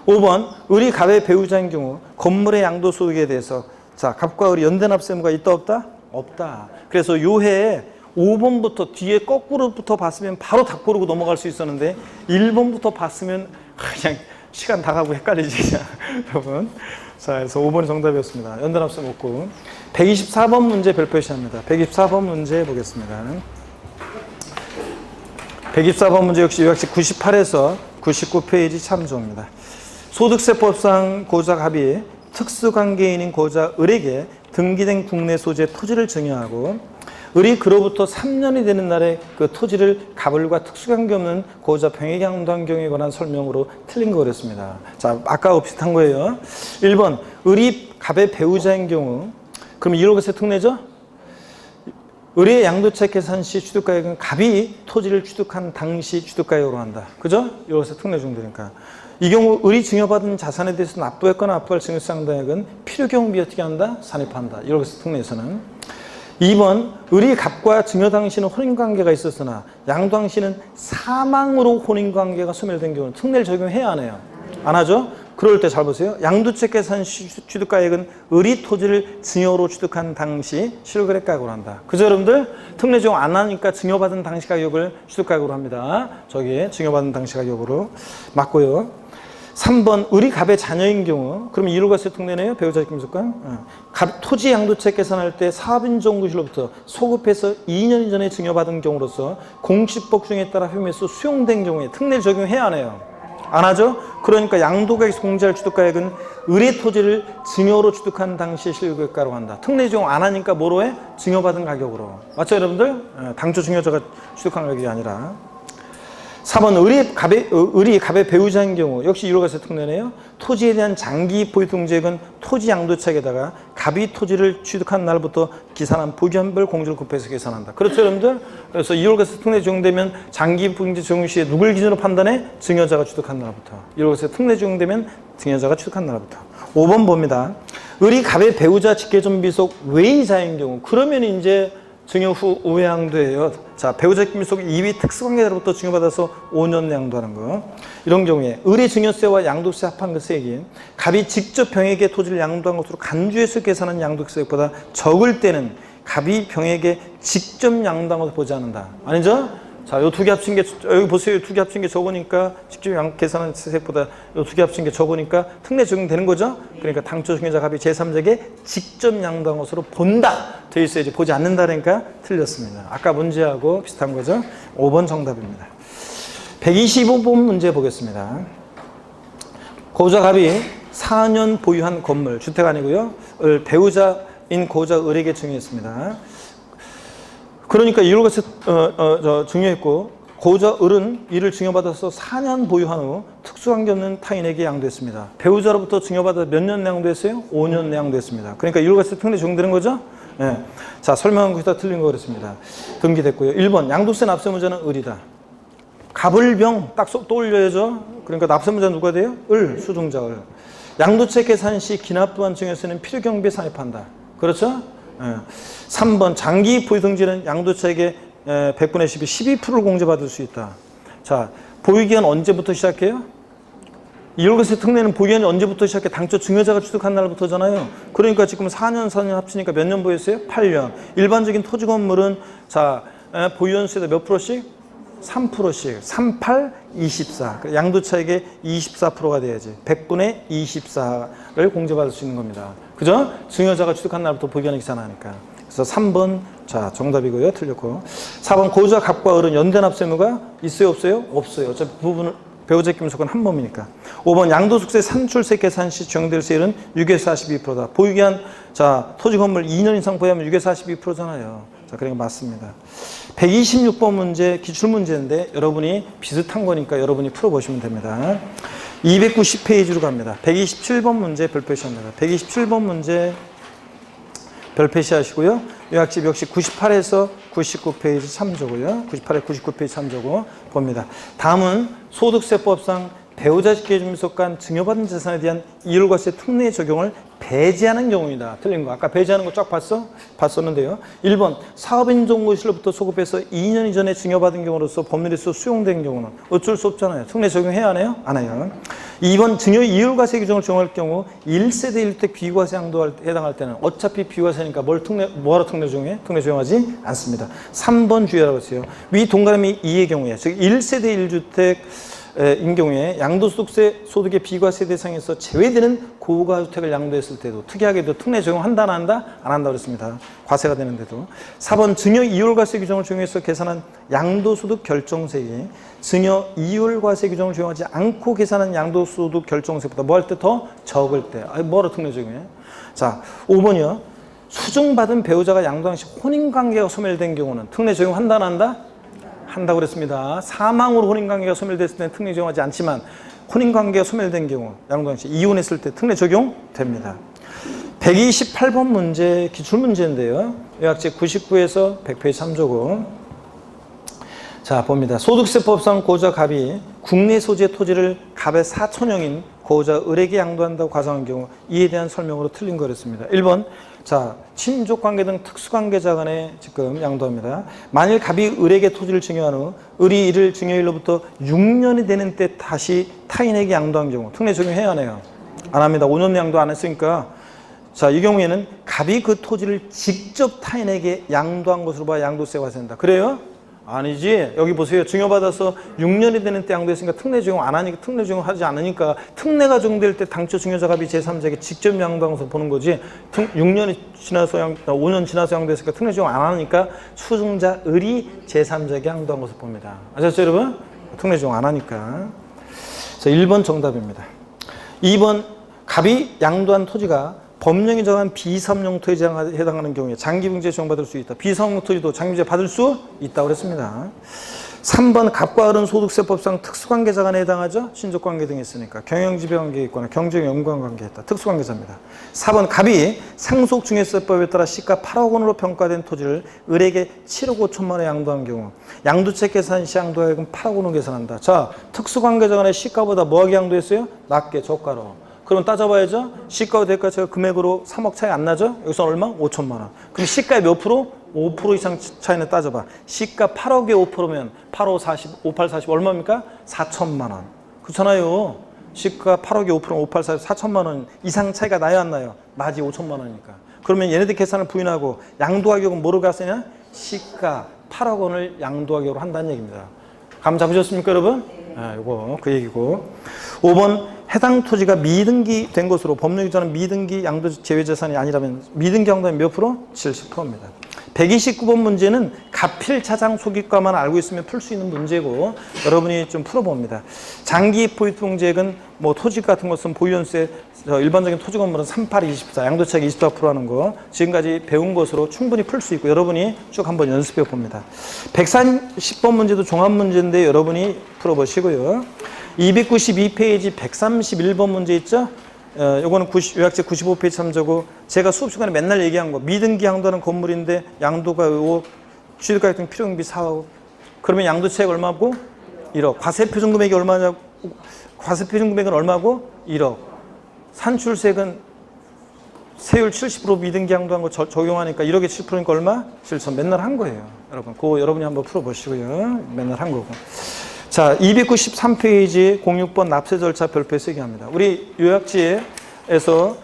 5번 을이 갑의 배우자인 경우 건물의 양도 소득에 대해서 자 갑과 을이 연대납 세무가 있다 없다? 없다. 그래서 요해에 5번부터 뒤에 거꾸로부터 봤으면 바로 다 고르고 넘어갈 수 있었는데 1번부터 봤으면 그냥 시간 다 가고 헷갈리지 그냥 여러분. 자 그래서 5번이 정답이었습니다. 연대납 세무 없고 124번 문제 별표시합니다. 124번 문제 보겠습니다. 124번 문제 역시 요약식 98에서 99페이지 참조입니다. 소득세법상 고자 갑이 특수관계인인 고자 을에게 등기된 국내 소재 토지를 증여하고 을이 그로부터 3년이 되는 날에 그 토지를 갑을과 특수관계 없는 고자 병에게 양도한 경우에 관한 설명으로 틀린 거 그랬습니다. 자, 아까하고 비슷한 거예요. 1번 을이 갑의 배우자인 경우 그럼 1월 것의 특례죠? 을의 양도채 계산 시 취득가액은 갑이 토지를 취득한 당시 취득가액으로 한다. 그죠? 1월 것의 특례 중되니까. 이 경우 을이 증여받은 자산에 대해서 납부했거나 납부할 증여세 상당액은 필요 경비 어떻게 한다? 산입한다. 1월 것의 특례에서는. 2번 을이 갑과 증여 당시는 혼인관계가 있었으나 양도 당시는 사망으로 혼인관계가 소멸된 경우는 특례를 적용해야 안 해요. 안 하죠? 그럴 때 잘 보세요. 양도채 계산 취득가액은 을이 토지를 증여로 취득한 당시 실거래가액으로 한다. 그죠 여러분들? 특례 적용 안 하니까 증여받은 당시 가격을 취득가액으로 합니다. 저기 증여받은 당시 가격으로 맞고요. 3번 을이 갑의 자녀인 경우 그러면 1월 과세 특례네요. 배우자 김석관. 갑 토지 양도채 계산할 때 사업인정구실로부터 소급해서 2년 전에 증여받은 경우로서 공시법 중에 따라 혐의에서 수용된 경우에 특례를 적용해야 하네요. 안 하죠? 그러니까 양도가액에서 공제할 취득가액은 을의 토지를 증여로 취득한 당시 실거래가로 한다. 특례 적용 안 하니까 뭐로 해? 증여받은 가격으로. 맞죠 여러분들? 당초 증여자가 취득한 가격이 아니라. 4번 을이 갑의 배우자인 경우 역시 1월 과세 특례네요. 토지에 대한 장기 보유 등재액은 토지 양도책에다가 갑이 토지를 취득한 날부터 기산한 보견별 공제를 곱해서 계산한다. 그렇죠 여러분들? 그래서 2월 과세 특례 적용되면 장기 보유 등재 적용 시에 누굴 기준으로 판단해? 증여자가 취득한 날부터. 1월 과세 특례 적용되면 증여자가 취득한 날부터. 5번 봅니다. 을이 갑의 배우자 직계존비속 외의자인 경우 그러면 이제 증여 후 우회양도예요. 자, 배우자 김속 2위 특수관계자로부터 증여받아서 5년 양도하는 거. 이런 경우에 을의 증여세와 양도세 합한 그 세액이 갑이 직접 병에게 토지를 양도한 것으로 간주해서 계산한 양도세액보다 적을 때는 갑이 병에게 직접 양도한 것을 보지 않는다. 아니죠? 자, 요 두 개 합친 게 여기 보세요. 두 개 합친 게 적으니까 직접 계산한 세액보다 요 두 개 합친 게 적으니까 특례 적용되는 거죠. 그러니까 당초 증여자 갑이 제3자에게 직접 양도한 것으로 본다 돼 있어야지 보지 않는다니까 틀렸습니다. 아까 문제하고 비슷한 거죠. 5번 정답입니다. 125번 문제 보겠습니다. 고자 갑이 4년 보유한 건물 주택 아니고요. 을 배우자인 고자 을에게 증여했습니다. 그러니까 이를 같이 증여했고 고자 을은 이를 증여받아서 4년 보유한 후 특수관계 없는 타인에게 양도했습니다. 배우자로부터 증여받아 몇 년 양도했어요? 5년 양도했습니다. 그러니까 이를 같이 특례 적용되는 거죠? 네. 자, 설명한 것이 다 틀린 거 그랬습니다. 등기됐고요. 1번 양도세 납세무자는 을이다. 갑을병 딱 떠올려야죠. 그러니까 납세무자 누가 돼요? 을, 수증자 을. 양도채 계산 시 기납부한 증여세는 필요경비에 산입한다. 그렇죠? 3번 장기 보유 등재는 양도차액의 100분의 10이 12%를 공제받을 수 있다. 자, 보유기한 언제부터 시작해요? 1월 과세 특례는 보유기한이 언제부터 시작해? 당초 증여자가 취득한 날부터잖아요. 그러니까 지금 4년 합치니까 몇 년 보유했어요? 8년. 일반적인 토지 건물은 자, 보유연수에다 몇 프로씩? 3%씩. 38, 24. 양도차액의 24%가 돼야지. 100분의 24를 공제받을 수 있는 겁니다. 그죠? 증여자가 취득한 날부터 보유기한이 계산하니까. 그래서 3번 자 정답이고요. 틀렸고. 4번 고자 갑과 을은 연대납세무가 있어요? 없어요? 없어요. 어차피 부분을 배우자 김속은 한 몸이니까. 5번 양도소득세 산출세 계산 시 적용될 세율은 6에서 42%다. 보유기한 자 토지 건물 2년 이상 보유하면 6에서 42%잖아요. 자, 그러니까 맞습니다. 126번 문제 기출문제인데 여러분이 비슷한 거니까 여러분이 풀어보시면 됩니다. 290페이지로 갑니다. 127번 문제 별표시합니다. 127번 문제 별표시 하시고요. 요약집 역시 98에서 99페이지 참조고요. 98에서 99페이지 참조고 봅니다. 다음은 소득세법상 배우자식계준비속 간 증여받은 재산에 대한 이율과세 특례 적용을 배제하는 경우이다. 틀린 거. 아까 배제하는 거 쫙 봤었는데요. 1번 사업인정고시로부터 소급해서 2년 이전에 증여받은 경우로서 법률에서 수용된 경우는 어쩔 수 없잖아요. 특례 적용해야 하나요? 안 해요. 2번 증여 이율과세 규정을 적용할 경우 1세대 1주택 비과세 양도에 해당할 때는 어차피 비과세니까 뭐하러 특례 적용해? 특례 적용하지 않습니다. 3번 주의하라고 했어요. 위 동그라미 2의 경우에 즉 1세대 1주택 인 경우에 양도소득세 소득의 비과세 대상에서 제외되는 고가주택을 양도했을 때도 특이하게도 특례 적용한다 안 한다? 안 한다 그랬습니다. 과세가 되는데도. 4번 증여 이율과세 규정을 적용해서 계산한 양도소득 결정세액이 증여 이율과세 규정을 적용하지 않고 계산한 양도소득 결정세보다 뭐 할 때 더 적을 때. 뭐로 특례 적용해? 자, 5번이요. 수증받은 배우자가 양도한 시 혼인관계가 소멸된 경우는 특례 적용한다 안 한다? 한다고 그랬습니다. 사망으로 혼인관계가 소멸됐을 때는 특례 적용하지 않지만 혼인관계가 소멸된 경우 양도당시 이혼했을 때 특례 적용됩니다. 128번 문제 기출문제인데요. 요약집 99에서 100페이지 참조고 자 봅니다. 소득세법상 고자 갑이 국내 소재 토지를 갑의 사촌형인 고자 을에게 양도한다고 가정한 경우 이에 대한 설명으로 틀린 거였습니다. 1번 자 친족관계 등 특수관계자 간에 지금 양도합니다. 만일 갑이 을에게 토지를 증여한 후 을이 이를 증여일로부터 6년이 되는 때 다시 타인에게 양도한 경우 특례 적용해야 하네요. 안 합니다. 5년 양도 안 했으니까 자 이 경우에는 갑이 그 토지를 직접 타인에게 양도한 것으로 봐야 양도세가 된다. 그래요? 아니지. 여기 보세요. 증여받아서 6년이 되는 때 양도했으니까 특례 적용 안 하니까 특례 적용하지 않으니까 특례가 적용될 때 당초 증여자 갑이 제3자에게 직접 양도한 것으로 보는 거지 6년이 지나서 5년 지나서 양도했으니까 특례 적용 안 하니까 수증자 을이 제3자에게 양도한 것으로 봅니다. 아셨죠 여러분? 특례 적용 안 하니까. 자 1번 정답입니다. 2번 갑이 양도한 토지가 법령이 정한 비사업용 토지에 해당하는 경우에 장기분제 적용받을 수 있다. 비사업용 토지도 장기분제 받을 수 있다고 그랬습니다. 3번 갑과 을은 소득세법상 특수관계자 간에 해당하죠. 친족관계 등이 있으니까 경영지배관계가 있거나 경제적 연관관계가 있다. 특수관계자입니다. 4번 갑이 상속증여세법에 따라 시가 8억 원으로 평가된 토지를 을에게 7억 5천만 원에 양도한 경우 양도책 계산 시 양도하여금 8억 원으로 계산한다. 자 특수관계자 간의 시가보다 뭐하게 양도했어요? 낮게 저가로. 그럼 따져봐야죠. 시가와 대가가 금액으로 3억 차이 안 나죠? 여기서 얼마? 5천만 원. 그럼 시가의 몇 프로? 5% 이상 차이는 따져봐. 시가 8억에 5%면 8, 5, 40, 5, 8, 40 얼마입니까? 4천만 원. 그렇잖아요. 시가 8억에 5%면 5, 8, 40, 4천만 원 이상 차이가 나요 안 나요? 나지 5천만 원이니까. 그러면 얘네들 계산을 부인하고 양도하격은 뭐로 갔으냐? 시가 8억 원을 양도하격으로 한다는 얘기입니다. 감 잡으셨습니까 여러분? 요거 그 얘기고. 5번 해당 토지가 미등기된 것으로 법령이 정하는 미등기 양도 제외재산이 아니라면 미등기 양도는 몇 프로? 70%입니다. 129번 문제는 가필 차장 소기과만 알고 있으면 풀 수 있는 문제고 여러분이 좀 풀어봅니다. 장기 포유통지액은 뭐 토지 같은 것은 보유연수에 일반적인 토지 건물은 38, 24 양도차익 24% 하는 거 지금까지 배운 것으로 충분히 풀 수 있고 여러분이 쭉 한번 연습해 봅니다. 130번 문제도 종합 문제인데 여러분이 풀어보시고요. 292페이지 131번 문제 있죠? 요거는 요약제 95페이지 참조고 제가 수업 시간에 맨날 얘기한 거 미등기 양도하는 건물인데 양도가 5억 취득가액 등 필요경비 4억 그러면 양도차익 얼마고? 1억 과세표준금액이 얼마냐고 과세표준금액은 얼마고? 1억 산출세액은 세율 70% 미등기 양도한 거 적용하니까 1억에 7%니까 얼마? 7천 맨날 한 거예요 여러분 그거 여러분이 한번 풀어보시고요 맨날 한 거고 자, 293페이지 06번 납세 절차 별표에 쓰게 합니다. 우리 요약지에서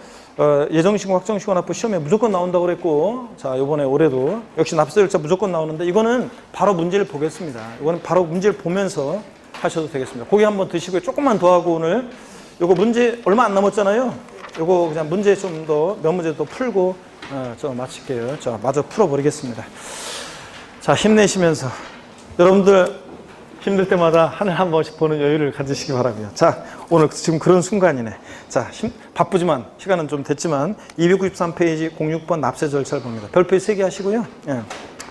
예정신고, 확정신고 납부 시험에 무조건 나온다고 그랬고 자, 요번에 올해도 역시 납세 절차 무조건 나오는데 이거는 바로 문제를 보겠습니다. 이거는 바로 문제를 보면서 하셔도 되겠습니다. 고기 한번 드시고요. 조금만 더 하고 오늘 요거 문제 얼마 안 남았잖아요. 요거 그냥 문제 좀 더 몇 문제 더 풀고 좀 마칠게요. 자, 마저 풀어버리겠습니다. 자, 힘내시면서 여러분들 힘들 때마다 하늘 한 번씩 보는 여유를 가지시기 바라고요. 자, 오늘 지금 그런 순간이네. 자, 바쁘지만 시간은 좀 됐지만 293페이지 06번 납세 절차를 봅니다. 별표 3개 하시고요.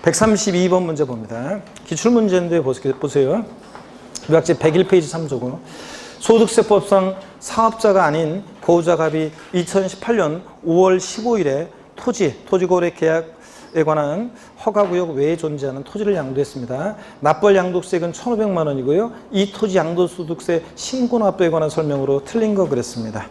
132번 문제 봅니다. 기출문제인데 보세요. 요약지 101페이지 3조고 소득세법상 사업자가 아닌 거주자 갑이 2018년 5월 15일에 토지거래 계약에 관한 허가구역 외에 존재하는 토지를 양도했습니다. 납부할 양도세액은 1,500만 원이고요. 이 토지 양도소득세 신고납부에 관한 설명으로 틀린 거 그랬습니다.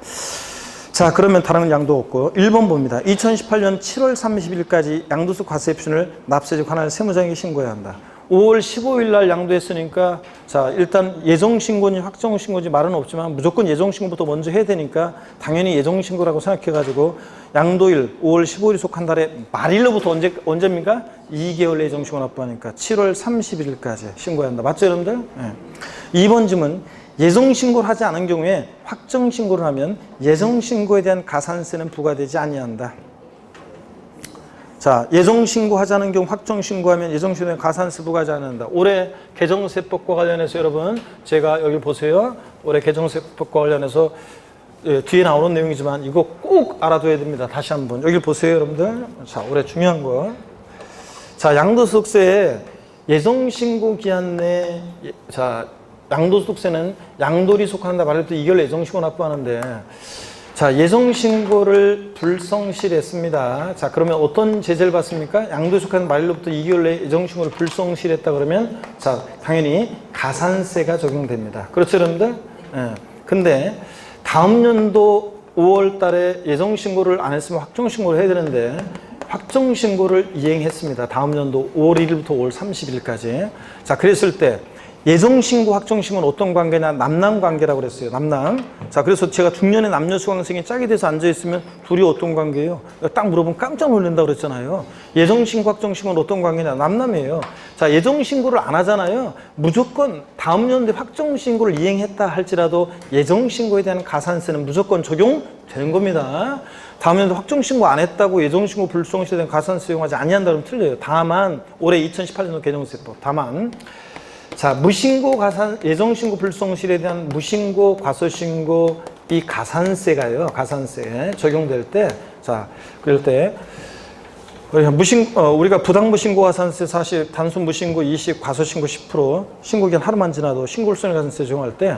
자, 그러면 다른 양도 없고 1번 봅니다. 2018년 7월 30일까지 양도세 과세 표준을 납세지 관할 세무장에게 신고해야 한다. 5월 15일 날 양도했으니까 자, 일단 예정신고인지 확정신고인지 말은 없지만 무조건 예정신고부터 먼저 해야 되니까 당연히 예정신고라고 생각해가지고 양도일 5월 15일이 속한 달에 말일로부터 언제입니까? 2개월 예정신고 납부하니까 7월 31일까지 신고해야 한다. 맞죠, 여러분들? 네. 2번 질문. 예정신고를 하지 않은 경우에 확정신고를 하면 예정신고에 대한 가산세는 부과되지 아니한다. 자, 예정신고하자는 경우 확정신고하면 예정신고에 가산세 부과하지 않는다. 올해 개정세법과 관련해서 여러분 제가 여기 보세요. 올해 개정세법과 관련해서 뒤에 나오는 내용이지만 이거 꼭 알아둬야 됩니다. 다시 한번 여기 보세요, 여러분들. 자, 올해 중요한 거. 자, 양도소득세 예정신고 기한 내 양도소득세는 양도일이 속한다 말할 때 2개월 예정신고 납부하는데 자, 예정신고를 불성실했습니다. 자, 그러면 어떤 제재를 받습니까? 양도에 속한 말일로부터 2개월 내에 예정신고를 불성실했다 그러면 자, 당연히 가산세가 적용됩니다. 그렇죠, 여러분들? 예. 근데 다음 연도 5월 달에 예정신고를 안 했으면 확정신고를 해야 되는데 확정신고를 이행했습니다. 다음 연도 5월 1일부터 5월 30일까지. 자, 그랬을 때 예정신고, 확정신고는 어떤 관계냐? 남남관계라고 그랬어요. 남남. 자, 그래서 제가 중년에 남녀수강생이 짝이 돼서 앉아있으면 둘이 어떤 관계예요? 딱 물어보면 깜짝 놀란다고 그랬잖아요. 예정신고, 확정신고는 어떤 관계냐? 남남이에요. 자, 예정신고를 안 하잖아요. 무조건 다음 연도에 확정신고를 이행했다 할지라도 예정신고에 대한 가산세는 무조건 적용되는 겁니다. 다음 연도 확정신고 안 했다고 예정신고 불성실에 대한 가산세 이용하지 아니한다 그러면 틀려요. 다만 올해 2018년도 개정세법. 다만 자, 무신고 예정신고 불성실에 대한 무신고, 과소신고 이 가산세가요. 가산세 적용될 때 자, 그럴 때 우리가 부당무신고 가산세 40, 단순 무신고 20, 과소신고 10%, 신고기한 하루만 지나도 신고일손해 가산세 적용할 때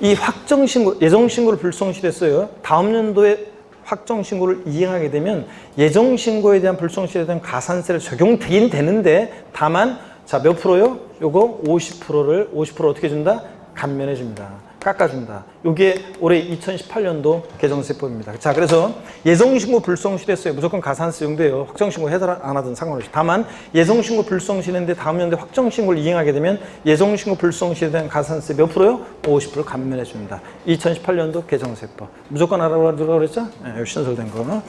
이 확정신고, 예정신고를 불성실했어요. 다음 연도에 확정신고를 이행하게 되면 예정신고에 대한 불성실에 대한 가산세를 적용되긴 되는데 다만 자, 몇 프로요? 요거 50% 어떻게 준다? 감면해 줍니다. 깎아준다. 요게 올해 2018년도 개정세법입니다. 자, 그래서 예정신고 불성실했어요. 무조건 가산세 용돼요. 확정신고 해달 안 하든 상관없이. 다만 예정신고 불성실했는데 다음 연도에 확정신고를 이행하게 되면 예정신고 불성실에 대한 가산세 몇 프로요? 50% 감면해 줍니다. 2018년도 개정세법. 무조건 알아보라고 그랬죠? 네, 여기 신설된 거.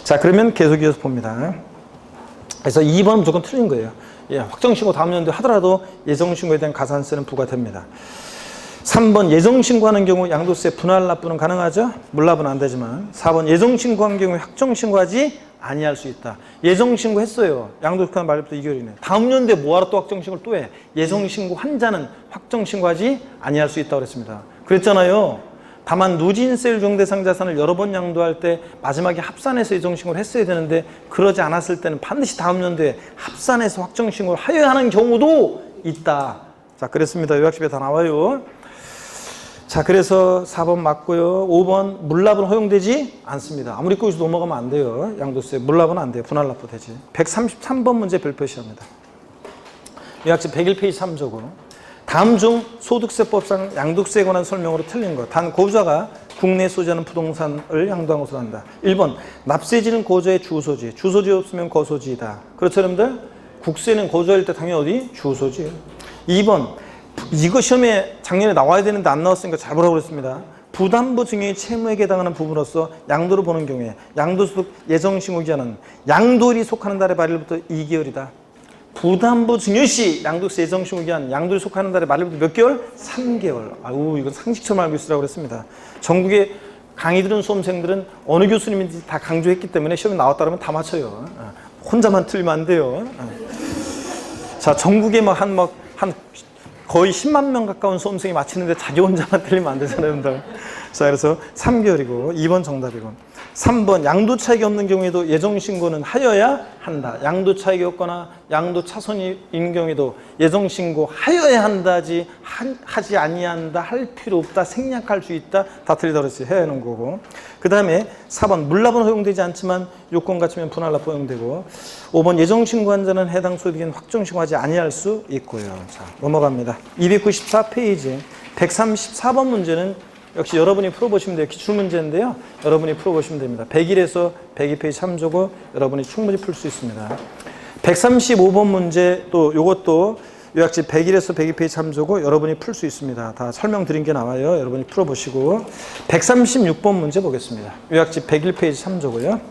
자, 그러면 계속 이어서 봅니다. 그래서 2번 무조건 틀린 거예요. 예, 확정신고 다음 연도에 하더라도 예정신고에 대한 가산세는 부과됩니다. 3번 예정신고하는 경우 양도세 분할 납부는 가능하죠? 물납부는 안 되지만. 4번 예정신고한 경우에 확정신고하지 아니할 수 있다. 예정신고 했어요. 양도세 말부터 2개월이네. 다음 연도에 뭐하러 또 확정신고를 또 해? 예정신고 한 자는 확정신고하지 아니할 수 있다고 그랬습니다. 그랬잖아요. 다만 누진세율 중대상 자산을 여러 번 양도할 때 마지막에 합산해서 예정신고를 했어야 되는데 그러지 않았을 때는 반드시 다음 연도에 합산해서 확정신고를 하여야 하는 경우도 있다. 자, 그랬습니다. 요약집에 다 나와요. 자, 그래서 4번 맞고요. 5번 물납은 허용되지 않습니다. 아무리 거기서 넘어가면 안 돼요. 양도세 물납은 안 돼요. 분할 납부 되지. 133번 문제 별표시합니다. 요약집 101페이지 3조고 다음 중 소득세법상 양도세에 관한 설명으로 틀린 것. 단 거주자가 국내에 소지하는 부동산을 양도한 것으로 한다. 1번 납세지는 거주자의 주소지. 주소지 없으면 거소지이다. 그렇죠, 여러분들? 국세는 거주할 때 당연히 어디? 주소지예요. 2번 이거 시험에 작년에 나와야 되는데 안 나왔으니까 잘 보라고 그랬습니다. 부담부 증여의 채무에 해당하는 부분으로서 양도를 보는 경우에 양도소득 예정신고 기한은 양도일이 속하는 달의 말일부터 2개월이다. 부담부 증여시 양도세 예정신고 기한 양도일이 속하는 달의 말일부터 몇 개월? 3개월. 아우, 이건 상식처럼 알고 있으라고 그랬습니다. 전국의 강의 들은 수험생들은 어느 교수님인지 다 강조했기 때문에 시험에 나왔다 그러면 다 맞춰요. 혼자만 틀리면 안 돼요. 자, 전국에 한 거의 10만 명 가까운 수험생이 마치는데 자기 혼자만 틀리면 안 되잖아요, 여러분들. 자, 그래서 3개월이고 2번 정답이고 3번 양도 차익이 없는 경우에도 예정 신고는 하여야 한다. 양도 차익이 없거나 양도 차손인 경우에도 예정 신고 하여야 한다지 하지 아니한다, 할 필요 없다, 생략할 수 있다, 다 틀리다 그랬어요. 해야 하는 거고. 그 다음에 4번 물납은 허용되지 않지만 요건 갖추면 분할납 허용되고 5번 예정 신고한 자는 해당 소득인 확정 신고하지 아니할 수 있고요. 자, 넘어갑니다. 294페이지 134번 문제는 역시 여러분이 풀어보시면 돼요. 기출문제인데요. 여러분이 풀어보시면 됩니다. 101에서 102페이지 참조고 여러분이 충분히 풀 수 있습니다. 135번 문제 또 요것도 요약집 101에서 102페이지 참조고 여러분이 풀 수 있습니다. 다 설명드린 게 나와요. 여러분이 풀어보시고 136번 문제 보겠습니다. 요약집 101페이지 참조고요.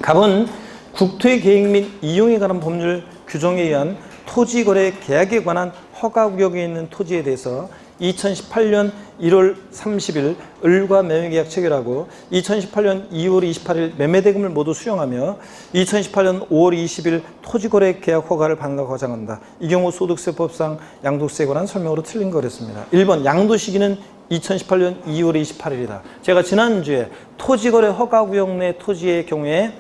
갑은 국토의 계획 및 이용에 관한 법률 규정에 의한 토지거래 계약에 관한 허가구역에 있는 토지에 대해서 2018년 1월 30일 을과 매매계약 체결하고 2018년 2월 28일 매매대금을 모두 수령하며 2018년 5월 20일 토지거래 계약 허가를 받는다고 가정한다. 이 경우 소득세법상 양도세에 관한 설명으로 틀린 거랬습니다. 1번 양도 시기는 2018년 2월 28일이다. 제가 지난주에 토지거래 허가구역 내 토지의 경우에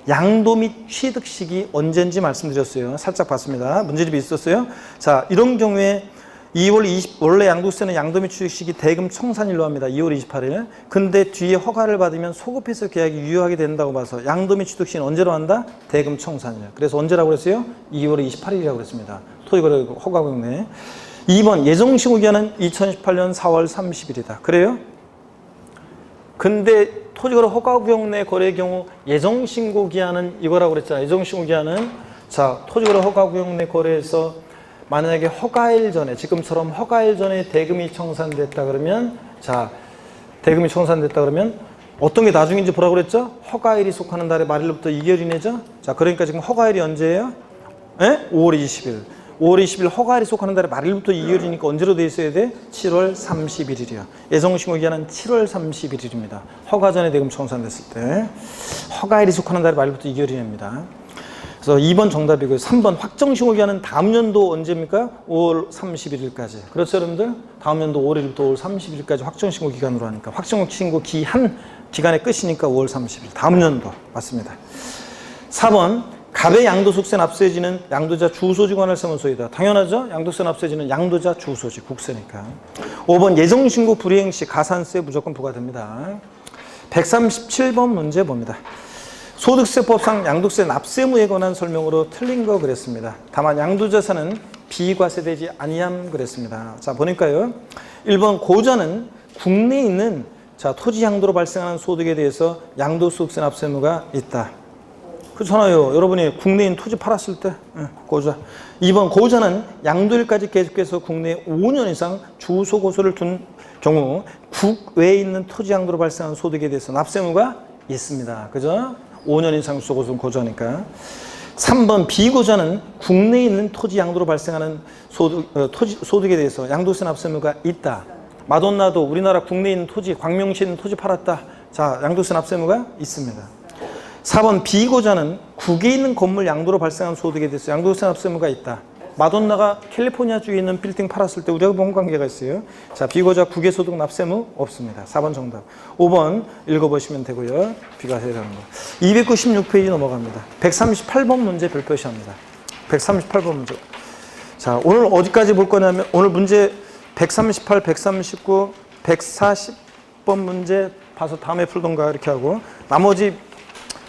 양도 및 취득 시기 언제인지 말씀드렸어요. 살짝 봤습니다. 문제집이 있었어요. 자, 이런 경우에 2월 20, 원래 양도세는 양도 및 취득 시기 대금 청산일로 합니다. 2월 28일. 근데 뒤에 허가를 받으면 소급해서 계약이 유효하게 된다고 봐서 양도 및 취득 시기는 언제로 한다? 대금 청산일. 그래서 언제라고 그랬어요? 2월 28일이라고 그랬습니다. 토지거래 허가구역 내. 2번 예정신고 기한은 2018년 4월 30일이다. 그래요? 근데 토지거래 허가구역 내 거래의 경우 예정신고 기한은 이거라고 그랬잖아요. 예정신고 기한은 자, 토지거래 허가구역 내 거래에서 만약에 허가일 전에 지금처럼 허가일 전에 대금이 청산됐다 그러면 자, 대금이 청산됐다 그러면 어떤 게 나중인지 보라고 그랬죠? 허가일이 속하는 달의 말일로부터 2개월 이내죠? 자, 그러니까 지금 허가일이 언제예요? 예? 5월 20일. 5월 20일 허가일이 속하는 달의 말일부터 2개월이니까 언제로 돼 있어야 돼? 7월 31일이요. 예정신고 기한은 7월 31일입니다. 허가 전에 대금 청산됐을 때. 허가일이 속하는 달의 말일부터 2개월이냅니다. 그래서 2번 정답이고요. 3번 확정신고 기한은 다음 연도 언제입니까? 5월 31일까지. 그렇죠, 여러분들? 다음 연도 5월 1일부터 5월 30일까지 확정신고 기간으로 하니까 확정신고 기한 기간의 끝이니까 5월 30일. 다음 연도 맞습니다. 4번 갑의 양도소득세 납세지는 양도자 주소지 관할 세무서이다. 당연하죠? 양도세 납세지는 양도자 주소지 국세니까. 5번 예정신고 불이행 시 가산세 무조건 부과됩니다. 137번 문제 봅니다. 소득세법상 양도세 납세무에 관한 설명으로 틀린 거 그랬습니다. 다만 양도자산은 비과세되지 아니함 그랬습니다. 자, 보니까요. 1번 고자는 국내에 있는 자, 토지 양도로 발생하는 소득에 대해서 양도소득세 납세무가 있다. 그렇잖아요. 여러분이 국내에 있는 토지 팔았을 때 고자. 2번 고자는 양도일까지 계속해서 국내에 5년 이상 주소 고소를 둔 경우 국외에 있는 토지 양도로 발생하는 소득에 대해서 납세무가 있습니다. 그죠? 5년 이상 주소 고소는 고자니까. 3번 비고자는 국내에 있는 토지 양도로 발생하는 소득에 대해서 양도세 납세무가 있다. 마돈나도 우리나라 국내에 있는 토지, 광명시에 있는 토지 팔았다. 자, 양도세 납세무가 있습니다. 4번 비고자는 국에 있는 건물 양도로 발생한 소득에 대해서 양도세 납세무가 있다. 마돈나가 캘리포니아주에 있는 빌딩 팔았을 때 우리하고 뭔 관계가 있어요? 자, 비고자 국외 소득 납세무 없습니다. 4번 정답. 5번 읽어보시면 되고요. 비과세라는 거. 296페이지 넘어갑니다. 138번 문제 별표시합니다. 138번 문제. 자, 오늘 어디까지 볼 거냐면 오늘 문제 138, 139, 140번 문제 봐서 다음에 풀던가 이렇게 하고 나머지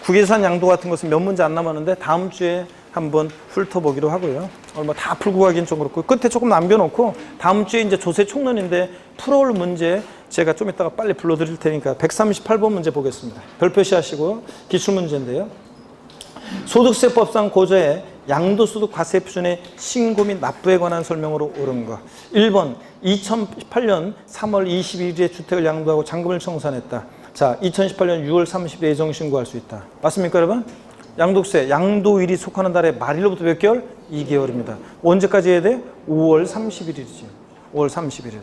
국외유산 양도 같은 것은 몇 문제 안 남았는데 다음 주에 한번 훑어보기로 하고요. 얼마 다 풀고 가긴 좀 그렇고 끝에 조금 남겨놓고 다음 주에 이제 조세 총론인데 풀어올 문제 제가 좀 이따가 빨리 불러드릴 테니까 138번 문제 보겠습니다. 별표시 하시고 기출문제인데요. 소득세법상 고자의 양도소득 과세 표준의 신고 및 납부에 관한 설명으로 옳은 거. 1번 2018년 3월 22일에 주택을 양도하고 잔금을 청산했다. 자, 2018년 6월 30일에 예정신고할 수 있다. 맞습니까, 여러분? 양도세, 양도일이 속하는 달의 말일로부터 몇 개월? 2개월입니다. 언제까지 해야 돼? 5월 31일이지. 5월 31일.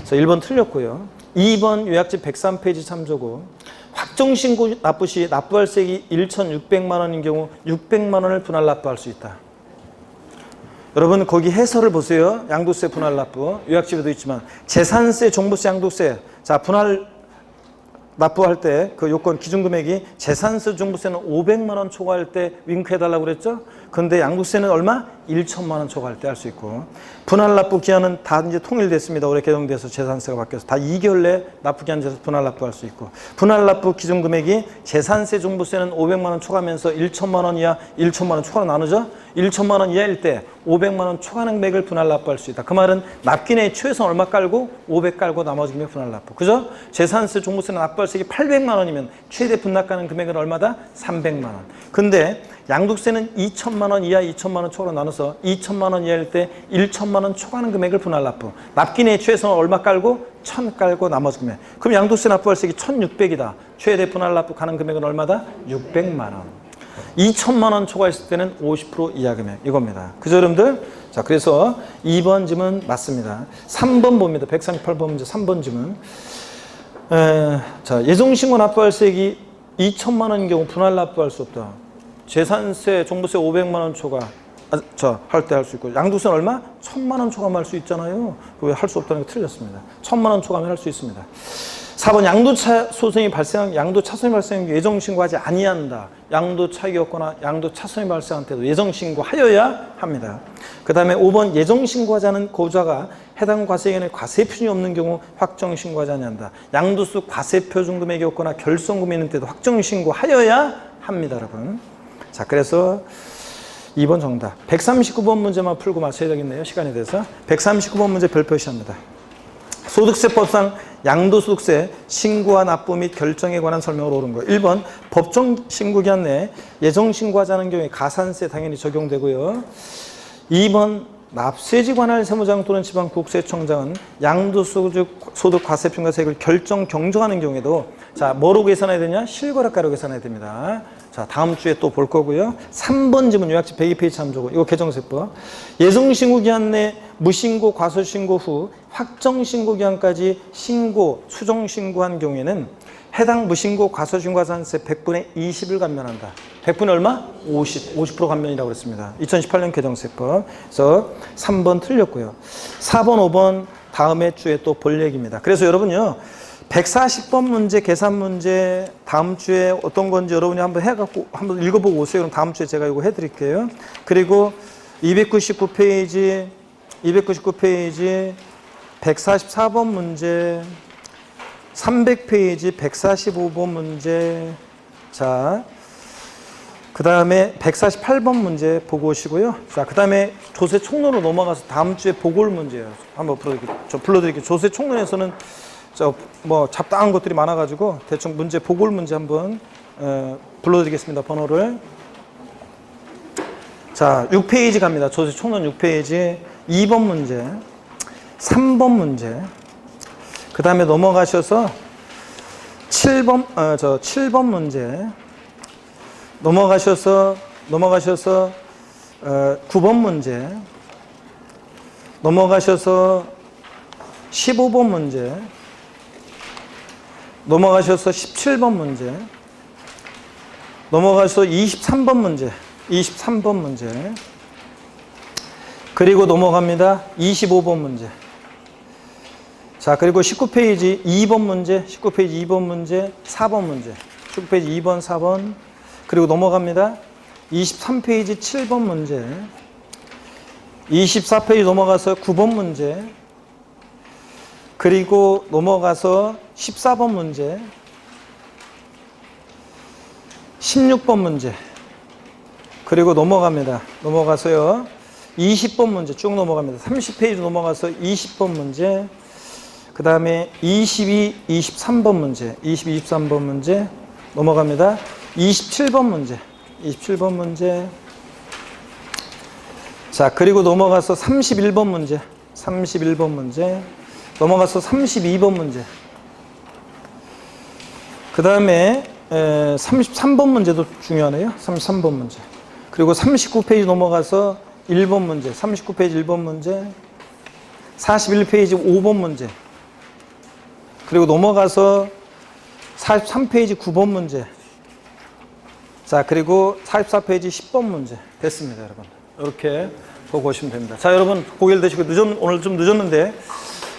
자, 1번 틀렸고요. 2번 요약집 103페이지 참조고 확정신고 납부 시 납부할세액이 1,600만 원인 경우 600만 원을 분할 납부할 수 있다. 여러분 거기 해설을 보세요. 양도세 분할 납부 요약집에도 있지만 재산세, 종부세, 양도세 자 분할 납부할 때 그 요건 기준금액이 재산세, 종부세는 500만 원 초과할 때 윙크해달라고 그랬죠? 근데 양도세는 얼마? 1천만 원 초과할 때 할 수 있고 분할 납부 기한은 다 이제 통일됐습니다. 올해 개정돼서 재산세가 바뀌어서 다 2개월 내 납부 기한 돼서 분할 납부할 수 있고 분할 납부 기준금액이 재산세, 종부세는 500만 원 초과하면서 1천만 원 이하, 1천만 원 초과로 나누죠? 1천만 원 이하일 때 500만 원 초과 금액을 분할 납부할 수 있다. 그 말은 납기내에 최소한 얼마 깔고 500 깔고 나머지 금액 분할 납부. 그죠? 재산세, 종부세는 납부할세액이 800만 원이면 최대 분납가능 금액은 얼마다? 300만 원. 근데 양도세는 2천만 원 이하, 2천만 원 초과로 나눠서 2천만 원 이하일 때 1천만 원 초과하는 금액을 분할 납부. 납기내에 최소한 얼마 깔고? 1000 깔고 나머지 금액. 그럼 양도세 납부할세액이 1600이다. 최대 분할 납부 가능 금액은 얼마다? 600만 원. 2천만 원 초과했을 때는 50% 이하 금액 이겁니다. 그죠 여러분들? 자 그래서 2번 질문 맞습니다. 3번 봅니다. 138번 문제 3번 질문. 자 예정신고 납부할세액이 2천만 원인 경우 분할 납부할 수 없다. 재산세, 종부세 500만 원 초과 할 때 할 수 있고 양도세는 얼마? 1000만 원 초과하면 할 수 있잖아요. 왜 할 수 없다는 게 틀렸습니다. 1000만 원 초과하면 할 수 있습니다. 4번 양도차손이 발생한 예정신고하지 아니한다. 양도차익이 없거나 양도차손이 발생한 때도 예정신고하여야 합니다. 그 다음에 5번 예정신고하지 않은 고자가 해당 과세액에 과세표준이 없는 경우 확정신고하지 아니한다. 양도수 과세표준 금액이 없거나 결손금이 있는 때도 확정신고하여야 합니다. 여러분. 자 그래서 2번 정답. 139번 문제만 풀고 마쳐야 되겠네요. 시간이 돼서. 139번 문제 별표시합니다. 소득세법상 양도소득세 신고와 납부 및 결정에 관한 설명으로 옳은 거예요. 1번 법정 신고기한 내에 예정 신고하지 않은 경우에 가산세 당연히 적용되고요. 2번 납세지 관할 세무장 또는 지방국세청장은 양도소득 과세평가세액을 결정 경정하는 경우에도 자 뭐로 계산해야 되냐? 실거래가로 계산해야 됩니다. 자 다음 주에 또 볼 거고요. 3번 지문 요약집 102페이지 참조고 이거 개정세법. 예정신고기한 내 무신고, 과소신고 후 확정신고기한까지 신고, 수정신고한 경우에는 해당 무신고, 과소신고 가산세 100분의 20을 감면한다. 100분의 얼마? 50% 감면이라고 그랬습니다. 2018년 개정세법. 그래서 3번 틀렸고요. 4번, 5번 다음에 주에 또 볼 얘기입니다. 그래서 여러분요. 140번 문제, 계산 문제 다음 주에 어떤 건지 여러분이 한번 해갖고 한번 읽어보고 오세요. 그럼 다음 주에 제가 이거 해드릴게요. 그리고 299페이지 144번 문제 300페이지 145번 문제 자 그 다음에 148번 문제 보고 오시고요. 자 그 다음에 조세 총론으로 넘어가서 다음 주에 보고 올 문제예요. 한번 불러드릴게요. 조세 총론에서는 뭐 잡다한 것들이 많아가지고 대충 문제 보고 올 문제 한번 불러드리겠습니다. 번호를. 자 6페이지 갑니다. 조세 총론 6페이지 2번 문제 3번 문제 그 다음에 넘어가셔서 7번 문제 넘어가셔서 9번 문제 넘어가셔서 15번 문제 넘어가셔서 17번 문제 넘어가서 23번 문제 그리고 넘어갑니다. 25번 문제. 자, 그리고 19페이지 2번 문제, 4번 문제, 19페이지 2번, 4번. 그리고 넘어갑니다. 23페이지 7번 문제. 24페이지 넘어가서 9번 문제. 그리고 넘어가서 14번 문제. 16번 문제. 그리고 넘어갑니다. 넘어가서요. 20번 문제 쭉 넘어갑니다. 30페이지 넘어가서 20번 문제, 그 다음에 23번 문제, 23번 문제 넘어갑니다. 27번 문제. 자, 그리고 넘어가서 31번 문제, 넘어가서 32번 문제. 그 다음에 33번 문제도 중요하네요. 33번 문제. 그리고 39페이지 넘어가서 1번 문제, 39페이지 1번 문제, 41페이지 5번 문제, 그리고 넘어가서 43페이지 9번 문제, 자, 그리고 44페이지 10번 문제. 됐습니다, 여러분. 이렇게 보고 보시면 됩니다. 자, 여러분 고개를 드시고 오늘 좀 늦었는데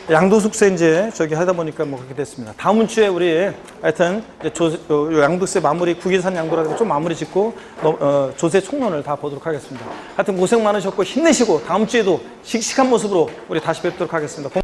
양도숙세 이제 저기 하다 보니까 뭐 그렇게 됐습니다. 다음 주에 우리 하여튼 이제 양도세 마무리 국인산 양도라고 좀 마무리 짓고 조세 총론을 다 보도록 하겠습니다. 하여튼 고생 많으셨고 힘내시고 다음 주에도 씩씩한 모습으로 우리 다시 뵙도록 하겠습니다.